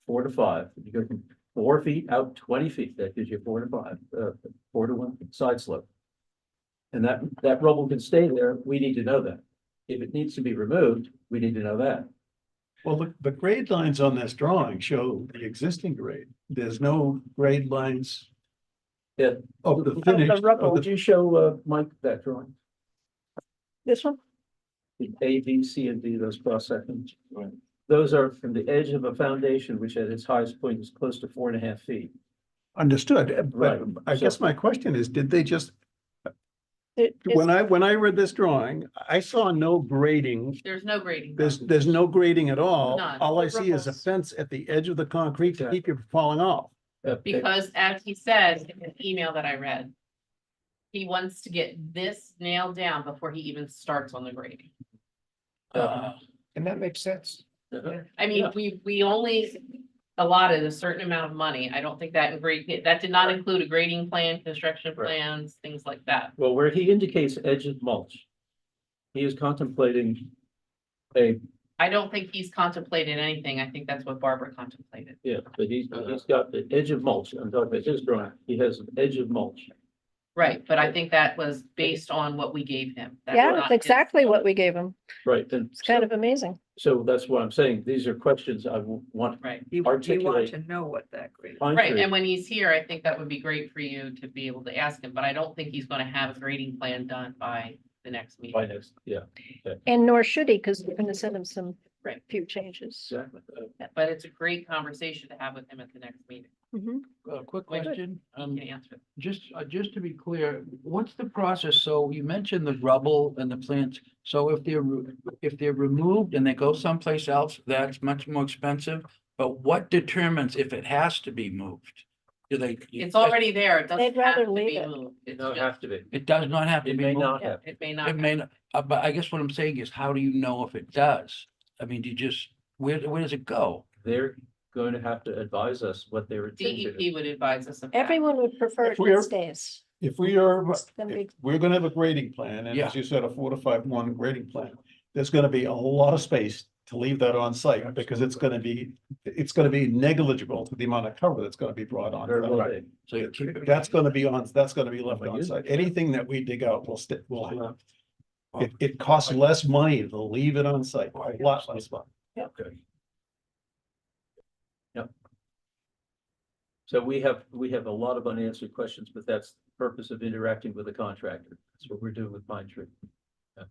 4 to 5, you go from 4 feet out 20 feet, that gives you 4 to 5, 4 to 1 side slope. And that rubble can stay there, we need to know that. If it needs to be removed, we need to know that. Well, the grade lines on this drawing show the existing grade. There's no grade lines. Yeah. Of the finish. rubble. Would you show Mike that drawing? This one? The A, B, C, and D, those cross sections. Those are from the edge of a foundation, which at its highest point is close to 4.5 feet. Understood, Right, but I guess my question is, did they just, It's- when I read this drawing, I saw no grading. There's no grading. There's no grading at all. None. All I The see is a ripples. fence at the edge of the concrete to keep you from falling off. Because as he said in an email that I read, he wants to get this nailed down before he even starts on the grading. And that makes sense. I mean, we only allotted a certain amount of money. I don't think that that did not include a grading plan, construction Right. plans, things like that. Well, where he indicates edge of mulch, he is contemplating I don't think he's contemplated anything. I think that's what Barbara contemplated. yeah, but he's got the edge of mulch. I'm talking about his drawing. He has an edge of mulch. Right, but I think that was based on what we gave him. That's Yeah, not it's his- exactly what we gave him. Right, and It's kind of amazing. so that's what I'm saying. These are questions I want Right, You want Articulate. to know what that grade. Pine right. Tree. And when he's here, I think that would be great for you to be able to ask him, but I don't think he's gonna have a grading plan done by the next meeting. By next, yeah, And nor should he, because we're gonna send him some Right. few changes. exactly. But it's a great conversation to have with him at the next meeting. Mhm. Quick Wait. question, He can answer it. just to be clear, what's the process? So you mentioned the rubble and the plants. So if they're removed and they go someplace else, that's much more expensive. But what determines if it has to be moved? Do they? It's already there. It doesn't They'd have rather to leave be it. moved. It It's don't just- have to be. It does not have to It be may moved? not yeah, have. It may not. It may not, but I guess what I'm saying is, how do you know if it does? I mean, do you just, where does it go? They're going to have to advise us what their intention DEP is. would advise us of that. Everyone would prefer If it we're- stays. If we are, It's gonna be- if we're gonna have a grading plan, and Yeah. as you said, a 4 to 5 1 grading plan, there's gonna be a lot of space to leave that on site, because it's gonna be negligible to the amount of cover that's gonna be brought on. Very well made. So you keep it. That's gonna be left on site. Anything that we dig out will it costs less money to leave it on site, a lot less money. Okay. So we have a lot of unanswered questions, but that's the purpose of interacting with the contractor. That's what we're doing with Pine Tree. Yeah.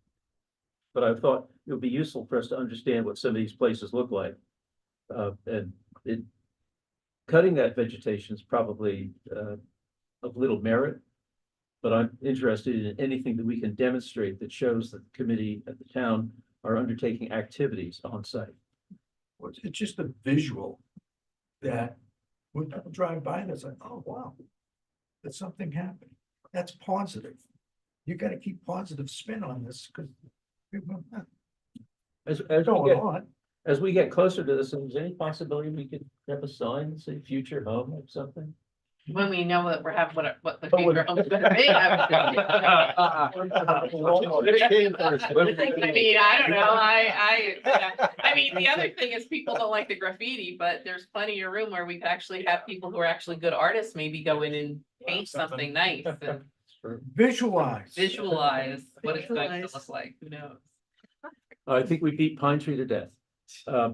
But I thought it would be useful for us to understand what some of these places look like. Cutting that vegetation is probably of little merit. But I'm interested in anything that we can demonstrate that shows that the committee at the town are undertaking activities on site. It's just a visual that when people drive by, and it's like, oh, wow. That something happened. That's positive. You gotta keep positive spin on this, because. As we get closer to this, is there any possibility we could have a sign, that say future home or something? When we know that we're having what the Oh, when- future home's gonna be. I mean, I don't know, I mean, the other thing is people don't like the graffiti, but there's plenty of room where we could actually have people who are actually good artists, maybe go in and paint something nice and Visualize. visualize what it's going to Visualize. look like, who knows? I think we beat Pine Tree to death.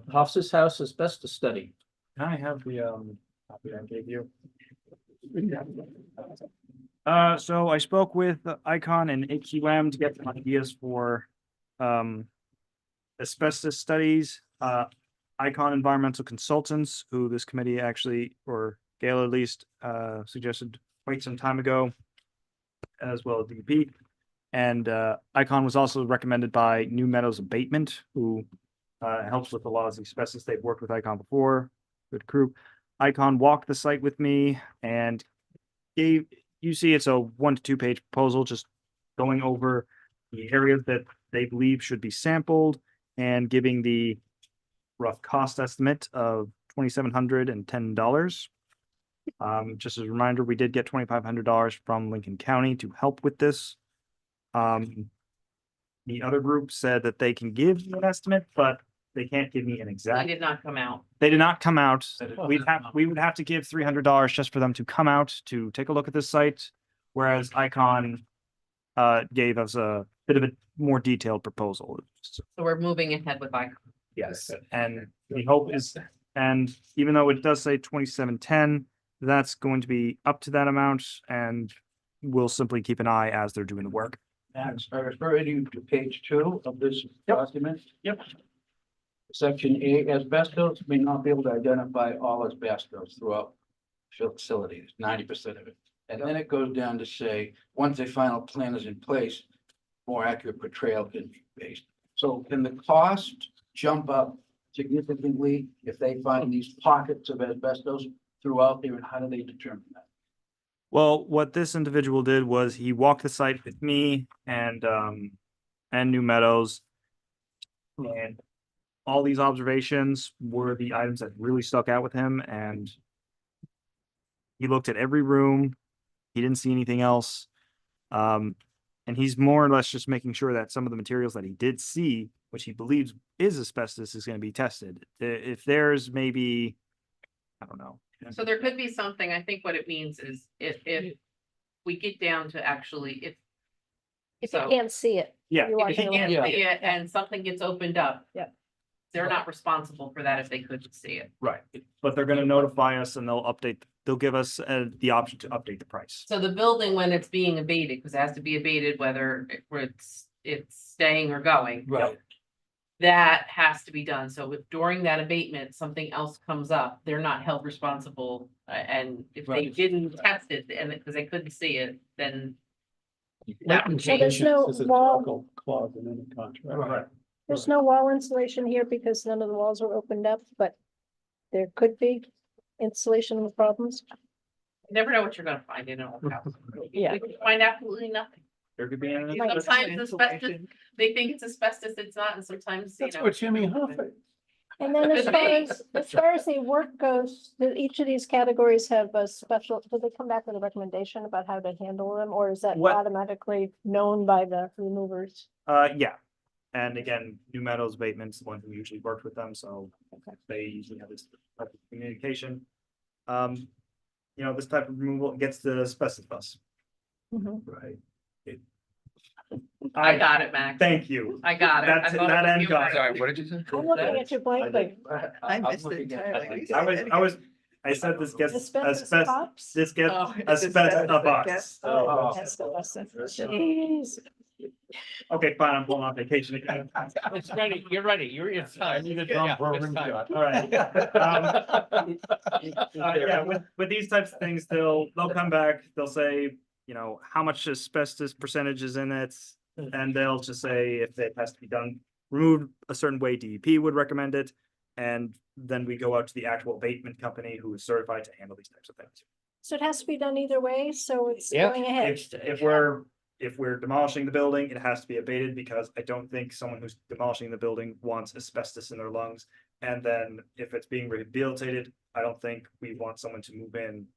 Hofs's house asbestos study. I have the, copy I gave you. So I spoke with Icon and AQM to get some ideas for asbestos studies. Icon Environmental Consultants, who this committee actually, or Gail at least, suggested quite some time ago, as well as DEP. And Icon was also recommended by New Meadows Abatement, who helps with a lot of the asbestos. They've worked with Icon before, good crew. Icon walked the site with me and gave, you see it's a 1 to 2 page proposal, just going over the areas that they believe should be sampled and giving the rough cost estimate of $2,710. Just as a reminder, we did get $2,500 from Lincoln County to help with this. The other group said that they can give you an estimate, but they can't give me an They exact. did not come out. They did not come out. We would have to give $300 just for them to come out to take a look at this site, whereas Icon gave us a bit of a more detailed proposal. So we're moving ahead with Icon. Yes, and the hope is, and even though it does say 2710, that's going to be up to that amount, and we'll simply keep an eye as they're doing the work. Max, I refer you to page 2 of this document. Yep. Section A, asbestos may not be able to identify all asbestos throughout facilities, 90% of it. And then it goes down to say, once a final plan is in place, more accurate portrayal can be based. So can the cost jump up significantly if they find these pockets of asbestos throughout there, and how do they determine that? Well, what this individual did was he walked the site with me and New Meadows. And all these observations were the items that really stuck out with him, and he looked at every room. He didn't see anything else. And he's more or less just making sure that some of the materials that he did see, which he believes is asbestos, is going to be tested. If there's maybe, I don't know. So there could be something, I think what it means is if we get down to actually, If you So- can't see it. Yeah, you want if they to can't know. see it and something gets opened up. Yeah. They're not responsible for that if they couldn't see it. right. But they're going to notify us and they'll give us the option to update the price. So the building, when it's being abated, because it has to be abated whether it's staying or going. Right. That has to be done. So if during that abatement, something else comes up, they're not held responsible. And if they Right. didn't test it and because they couldn't see it, then that would So there's change. no There's a wall, typical clause in any contract. Right. there's no wall insulation here because none of the walls were opened up, but there could be insulation problems. You never know what you're gonna find in an old house. Yeah. We could find absolutely nothing. There could be anything. Like- Sometimes asbestos, they think it's asbestos, it's not, and sometimes, you That's know. what Jimmy Hoffa. And then as far as the work goes, do each of these categories have a special, do they come back with a recommendation about how to handle them, or is that What- automatically known by the removers? Yeah. And again, New Meadows Abatement's the one who usually worked with them, so they usually have this type of communication. This type of removal gets the asbestos bus. Mhm. Right. I got it, Max. Thank you. I got it. I That's- thought it that was end you, got Max. it. Sorry, what did you say? I'm looking at you blankly. I I'm missed it looking at- entirely. I said this gets Asbestos asbestos, pops? this gets Oh, it's asbestos asbestos bus. gets- Oh. That's the lesson. Jeez. Okay, fine, I'm going on vacation again. It's ready, you're ready, it's time. I need a Yeah, drum it's program time. shot. All right. Yeah, with these types of things, they'll come back, they'll say, how much asbestos percentage is in it. And they'll just say if it has to be done, removed a certain way, DEP would recommend it. And then we go out to the actual abatement company who is certified to handle these types of things. So it has to be done either way, so it's Yeah. going ahead. If we're demolishing the building, it has to be abated because I don't think someone who's demolishing the building wants asbestos in their lungs. And then if it's being rehabilitated, I don't think we want someone to move in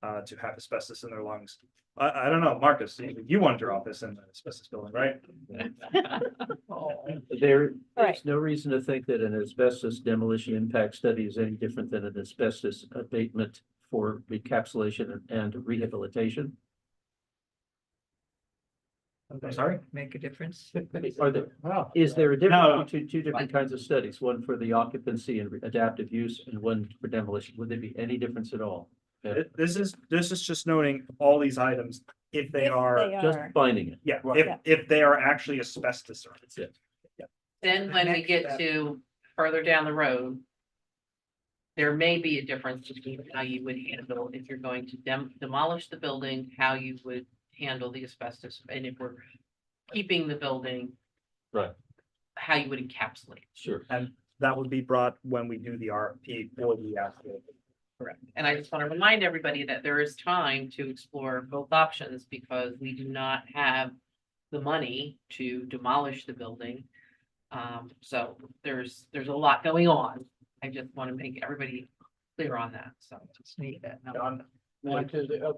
to have asbestos in their lungs. I don't know, Marcus, you wanted your office in the asbestos building, right? There Right. is no reason to think that an asbestos demolition impact study is any different than an asbestos abatement for recapsulation and rehabilitation. I'm sorry? Make a difference. Are there, is there a difference between two different kinds of studies, one for the occupancy and adaptive use and one for demolition? Would there be any difference at all? This is just noting all these items, if they If are, they Just are. finding it. yeah, Yeah. if they are actually asbestos. That's it. Then when we Next get step. to further down the road. There may be a difference between how you would handle if you're going to demolish the building, how you would handle the asbestos, and if we're keeping the building. Right. How you would encapsulate. Sure. And that would be brought when we do the RFP for the actual. Correct. And I just want to remind everybody that there is time to explore both options because we do not have the money to demolish the building. So there's a lot going on. I just want to make everybody clear on that, so. Just need that. Now,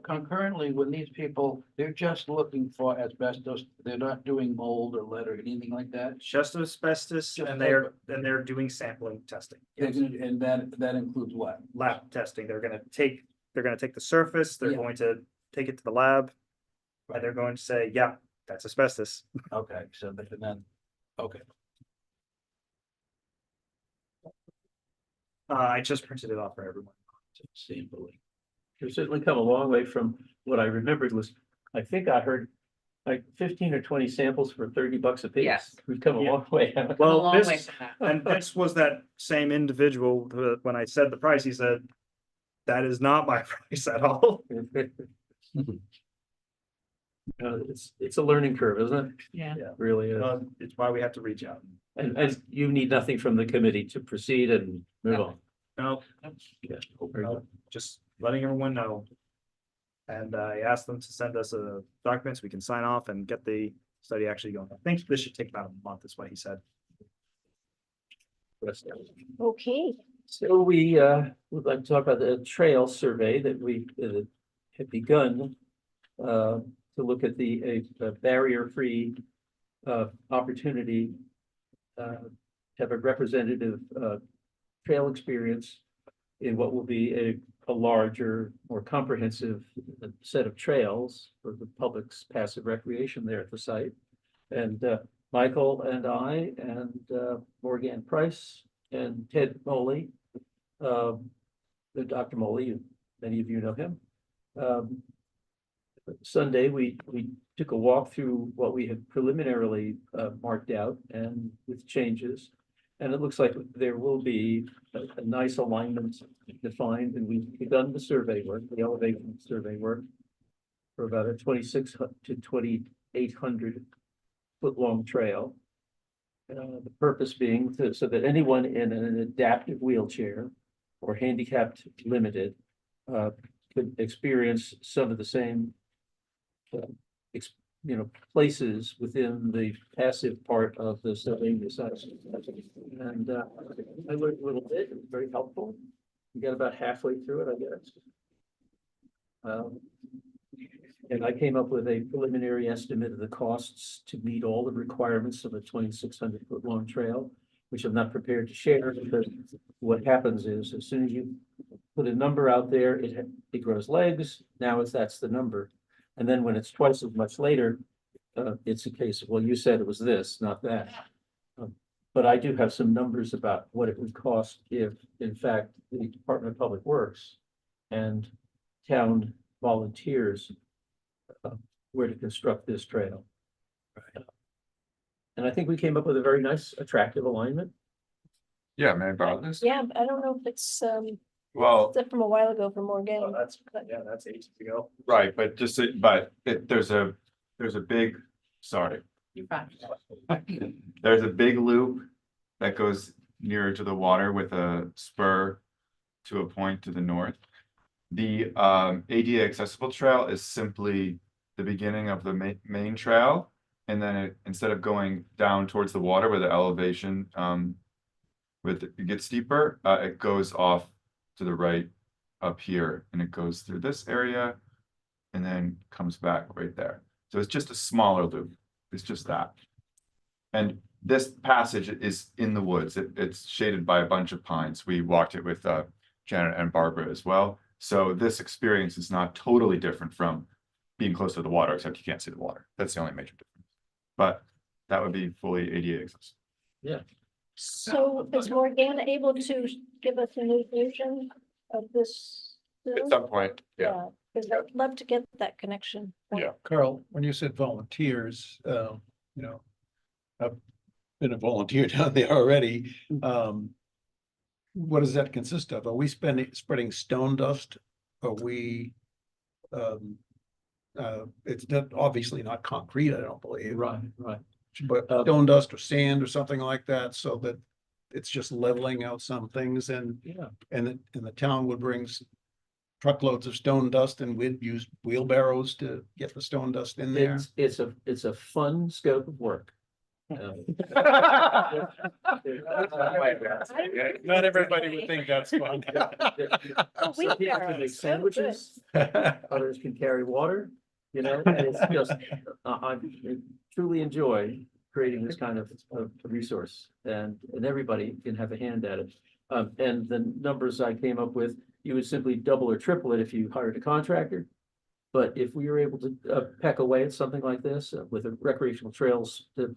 concurrently with these people, they're just looking for asbestos, they're not doing mold or lead or anything like that. Just asbestos, Just and they're doing sampling testing. And that includes what? Lab testing, they're gonna take the surface, they're Yeah. going to take it to the lab. And they're going to say, yeah, that's asbestos. Okay, so then, okay. I just printed it off for everyone. Sampling. We've certainly come a long way from what I remembered was, I think I heard like 15 or 20 samples for $30 a piece. Yes. We've come a Yeah. long way. A Well, long way this, from that. and this was that same individual, who, when I said the price, he said, that is not my price at all. It's a learning curve, isn't it? Yeah. It really is. It's why we have to reach out. And you need nothing from the committee to proceed and move No. on. No, Yeah. Very good. just letting everyone know. And I asked them to send us documents we can sign off and get the study actually going. I think this should take about a month, is what he said. Okay, So we would like to talk about the trail survey that we have begun to look at a barrier-free opportunity to have a representative trail experience in what will be a larger, more comprehensive set of trails for the public's passive recreation there at the site. And Michael and I and Morgan Price and Ted Moley, Dr. Moley, many of you know him. Sunday, we took a walk through what we had preliminarily marked out and with changes. And it looks like there will be a nice alignment defined, and we've begun the survey work, the elevation survey work for about a 2,600 to 2,800 foot long trail. The purpose being so that anyone in an adaptive wheelchair or handicapped limited could experience some of the same places within the passive part of the Sylvania site. And I learned a little bit, it was very helpful. We got about halfway through it, I guess. And I came up with a preliminary estimate of the costs to meet all the requirements of a 2,600 foot long trail, which I'm not prepared to share because what happens is as soon as you put a number out there, it grows legs. Now that's the number. And then when it's twice as much later, it's a case of, well, you said it was this, not that. But I do have some numbers about what it would cost if, in fact, the Department of Public Works and town volunteers were to construct this trail. And I think we came up with a very nice, attractive alignment. Yeah, may I borrow this? yeah, I don't know if it's Well, stuff from a while ago from Morgan. Oh, that's ages ago. right, but there's a big, sorry. You're fine. There's a big loop that goes nearer to the water with a spur to a point to the north. The ADA accessible trail is simply the beginning of the main trail. And then instead of going down towards the water where the elevation it gets steeper, it goes off to the right up here and it goes through this area and then comes back right there. So it's just a smaller loop. It's just that. And this passage is in the woods. It's shaded by a bunch of pines. We walked it with Janet and Barbara as well. So this experience is not totally different from being close to the water, except you can't see the water. That's the only major difference. But that would be fully ADA accessible. Yeah. So is Morgan able to give us a new version of this At some point, yeah. Yeah, because I'd love to get that connection. Yeah. Carl, when you said volunteers, you know, I've been a volunteer down there already. What does that consist of? Are we spreading stone dust? Are we, it's not, obviously not concrete, I don't believe. Right, right. But stone dust or sand or something like that, so that it's just leveling out some things and, Yeah. and the town would bring truckloads of stone dust and we'd use wheelbarrows to get the stone dust in there. It's a fun scope of work. Not everybody would think that's fun. Some people can make sandwiches, others can carry water, you know, and it's just, I truly enjoy creating this kind of resource and everybody can have a hand at it. And the numbers I came up with, you would simply double or triple it if you hired a contractor. But if we were able to peck away at something like this with a recreational trails to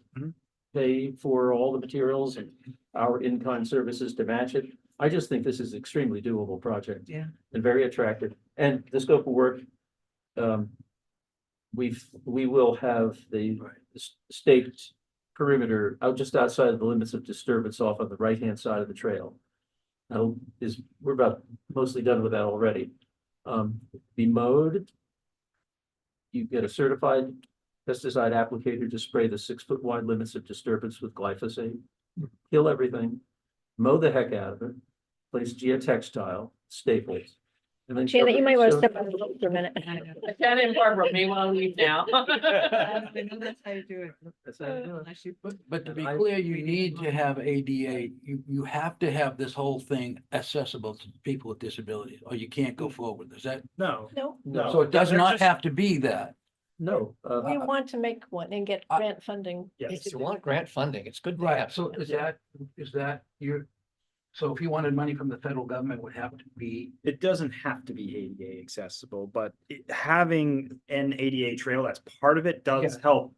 pay for all the materials and our in-kind services to match it, I just think this is extremely doable project. Yeah. And very attractive. And the scope of work, we will have the staked perimeter out just outside of the limits of disturbance off on the right-hand side of the trail. We're about mostly done with that already. Be mowed. You get a certified pesticide applicator to spray the 6-foot wide limits of disturbance with glyphosate. Kill everything, mow the heck out of it, place geotextile, staples. And then Janet, you might want to cover it. step out for a minute. Janet and Barbara may want to leave now. I know that's how you do it. That's how you do it. Unless you But to be I- clear, you need to have ADA, you have to have this whole thing accessible to people with disabilities, or you can't go forward. Is that? No, No, No, So it does they're not just- have to be that. no. we want to make one and get grant funding. If you want grant funding, it's good to Right, have. so is that your, so if you wanted money from the federal government, it would have to be, it doesn't have to be ADA accessible, but having an ADA trail that's part of it does Yeah. help.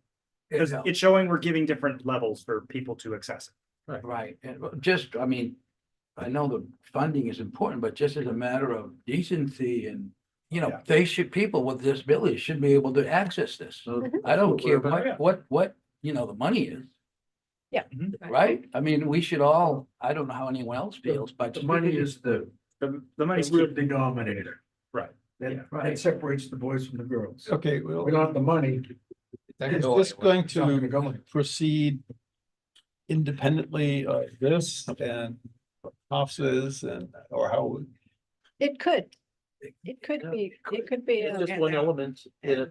Because Yeah. it's showing we're giving different levels for people to access it. right, and just, I mean, I know the funding is important, but just as a matter of decency and, you know, people with disabilities should be able to access this. So I don't that's what we're care about. what, you know, the money is. Yeah. Right? I mean, we should all, I don't know how anyone else feels, but. The money is the The money's real key. denominator. Right. That, Right. that separates the boys from the girls. Okay, well, We don't have the money. is this going It's not gonna go to anywhere. proceed independently of this and offices and, or how? It could. It could be, it could be. It's just one element in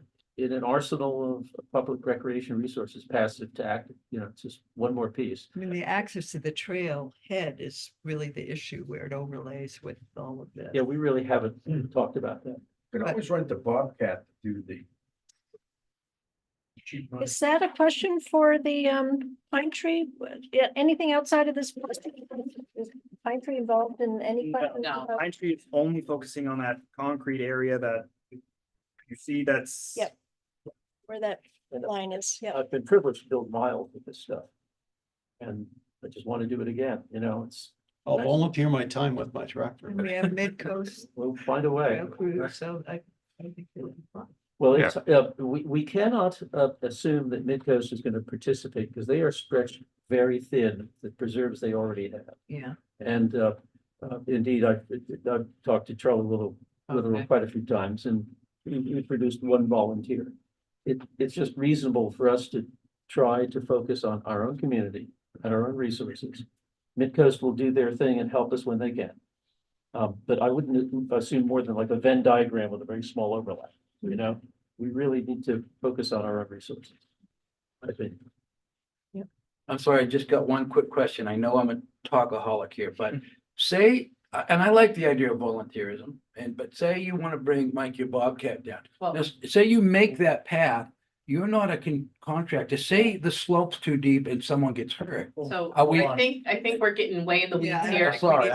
an arsenal of public recreation resources, passive to active, you know, it's just one more piece. I mean, the access to the trail head is really the issue where it overlays with all of this. Yeah, we really haven't talked about that. You can always rent the Bobcat to do the cheap money. Is that a question for the pine tree? Yeah, anything outside of this? Is pine tree involved in any? questions No. about- Pine Tree is only focusing on that concrete area that you see that's. Yep. Where that line is, yeah. I've been privileged to build miles with this stuff. And I just want to do it again, you know, I'll volunteer my time with my tractor. And we have mid-coast we'll find a way. trail crew, so I think it'll be fun. Well, it's, we cannot assume that Midcoast is going to participate because they are stretched very thin, the preserves they already have. Yeah. And indeed, I've talked to Charlie Little Okay. quite a few times and we produced one volunteer. It's just reasonable for us to try to focus on our own community and our own resources. Midcoast will do their thing and help us when they can. But I wouldn't assume more than like a Venn diagram with a very small overlap, you know? We really need to focus on our own resources. I think. I'm sorry, I just got one quick question. I know I'm a talkaholic here, but say, and I like the idea of volunteerism, but say you want to bring Mike your Bobcat down. Well, Say you make that path, you're not a contractor. Say the slope's too deep and someone gets hurt. so Are we- I think we're getting way in the Yeah, weeds here. sorry,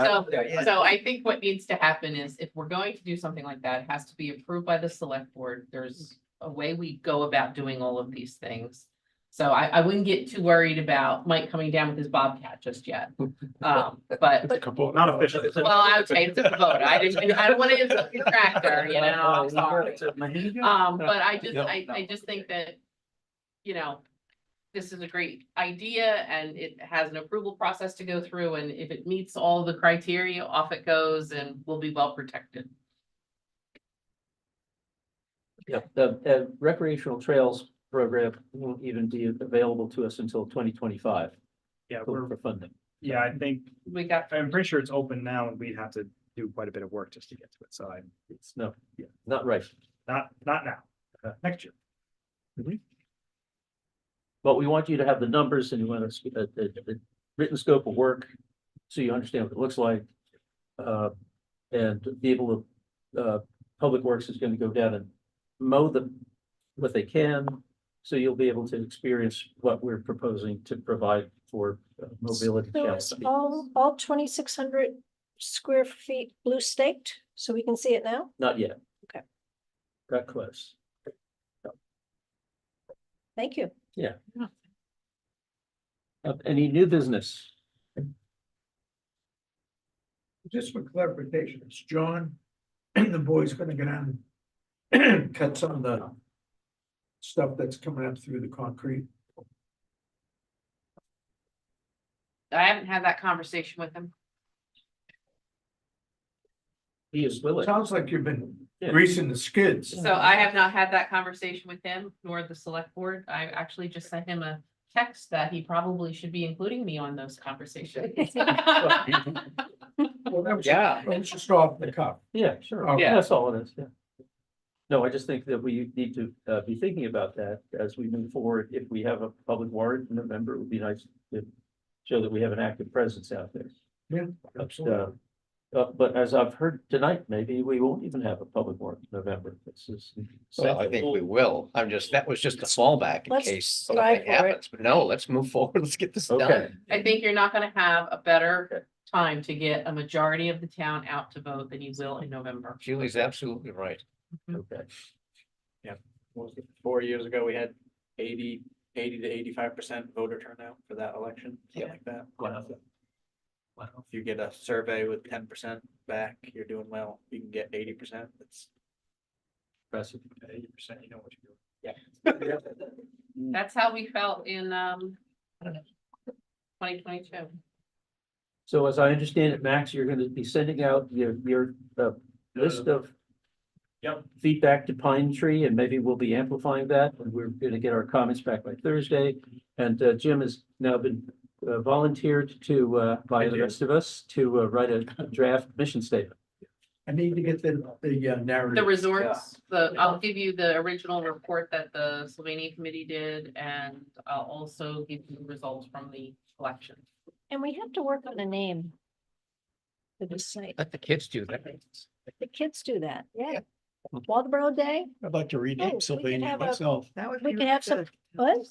So I think what needs to happen is if we're going to do something like that, it has to be approved by the select board. There's a way we go about doing all of these things. So I wouldn't get too worried about Mike coming down with his Bobcat just yet. But, Not official. well, I would say it's a Kubota. I don't want to insult your tractor, you know, I'm sorry. But I just think that, you know, this is a great idea and it has an approval process to go through, and if it meets all the criteria, off it goes and we'll be well protected. Yeah, the recreational trails program won't even be available to us until 2025 Yeah, for funding. yeah, I think, We got, I'm pretty sure it's open now and we'd have to do quite a bit of work just to get to it. So It's not right. not now, next year. But we want you to have the numbers and you want a written scope of work, so you understand what it looks like. And be able to, Public Works is gonna go down and mow what they can. So you'll be able to experience what we're proposing to provide for mobility. So challenge it's people. all 2,600 square feet blue staked, so we can see it now? Not yet. Okay. Got close. Thank you. Any new business? Just for clarification, it's John and the boys gonna go down and cut some of the stuff that's coming up through the concrete. I haven't had that conversation with him. He is willing. Sounds like you've been Yeah. greasing the skids. So I have not had that conversation with him nor the select board. I actually just sent him a text that he probably should be including me on those conversations. Well, that was Yeah. that was just off the cuff. Yeah, sure. Okay. Yeah, that's all it is, yeah. No, I just think that we need to be thinking about that as we move forward. If we have a public warrant in November, it would be nice to show that we have an active presence out there. Yeah. But as I've heard tonight, maybe we won't even have a public warrant in November. This is. Well, I think we will. that was just a fallback in Let's case strive something for it. happens. But no, let's move forward. Let's get this Okay. done. I think you're not gonna have a better time to get a majority of the town out to vote than you will in November. Julie's absolutely right. Okay. 4 years ago, we had 80 to 85% voter turnout for that election, something Yeah. like that. Wow. If you get a survey with 10% back, you're doing well. You can get 80%. It's Impressive. 80%, you know what you're doing. That's how we felt in 2022. So as I understand it, Max, you're gonna be sending out your list of. Yep. Feedback to Pine Tree, and maybe we'll be amplifying that, and we're gonna get our comments back by Thursday. And Jim has now been volunteered to by the rest of us to write a draft mission statement. I need to get the narrative. The resorts, I'll give you the original report that the Sylvania committee did, and I'll also give you the results from the election. And we have to work on a name for this site. Let the kids do that. The kids do that, yeah. Waldeboro Day, I'd like to Oh, we rename can Sylvania have a- myself. That would we be can have some, good. what?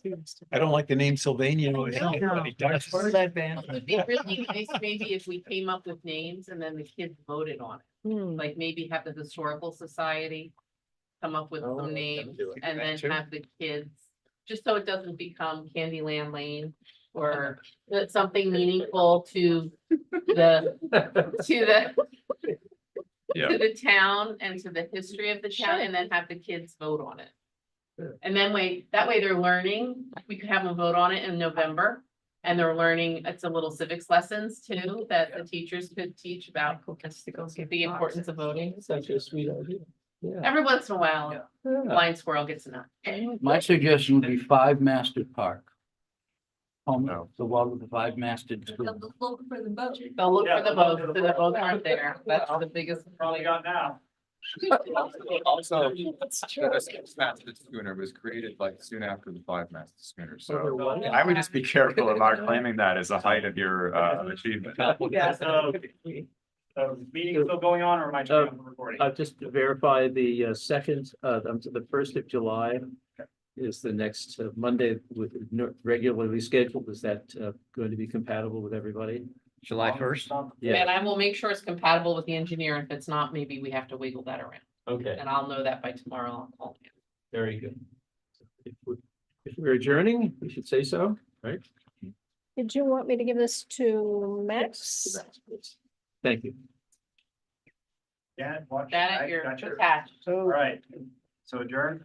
I don't like the name Sylvania. Everybody does. Lead band. It would be really nice maybe if we came up with names and then the kids voted on it, Hmm, like maybe have the historical society come up with Oh, some that'd names do it. and then That too. have the kids, just so it doesn't become Candyland Lane or that something meaningful to the, Yeah. to the town and to the history of the town, and then have the kids vote on it. Sure. And then that way they're learning, we could have them vote on it in November. And they're learning, it's a little civics lessons too, that the teachers could teach about the importance of voting. Such a sweet idea. Yeah. Every once in a while, a blind squirrel gets a nut. My suggestion would be 5-masted park. No. The one with the 5-masted. They'll look for the boats, so the boats aren't there. That's the biggest. Probably got now. Also, the schooner was created like soon after the 5-masted schooner, so I would just be careful about claiming that as a height of your achievement. Yeah, so, meeting still going on, or am I turning on the recording? Just to verify the second, the 1st of July is the next Monday with regularly scheduled. Is that going to be compatible with everybody? July 1st. Yeah, And I will make sure it's compatible with the engineer. If it's not, maybe we have to wiggle that around. okay, And I'll know that by tomorrow. I'll call you. very good. If we're adjourning, we should say so, right? Did you want me to give this to Max? Thank you. Yeah, watch. That at your attached. All right, so adjourn.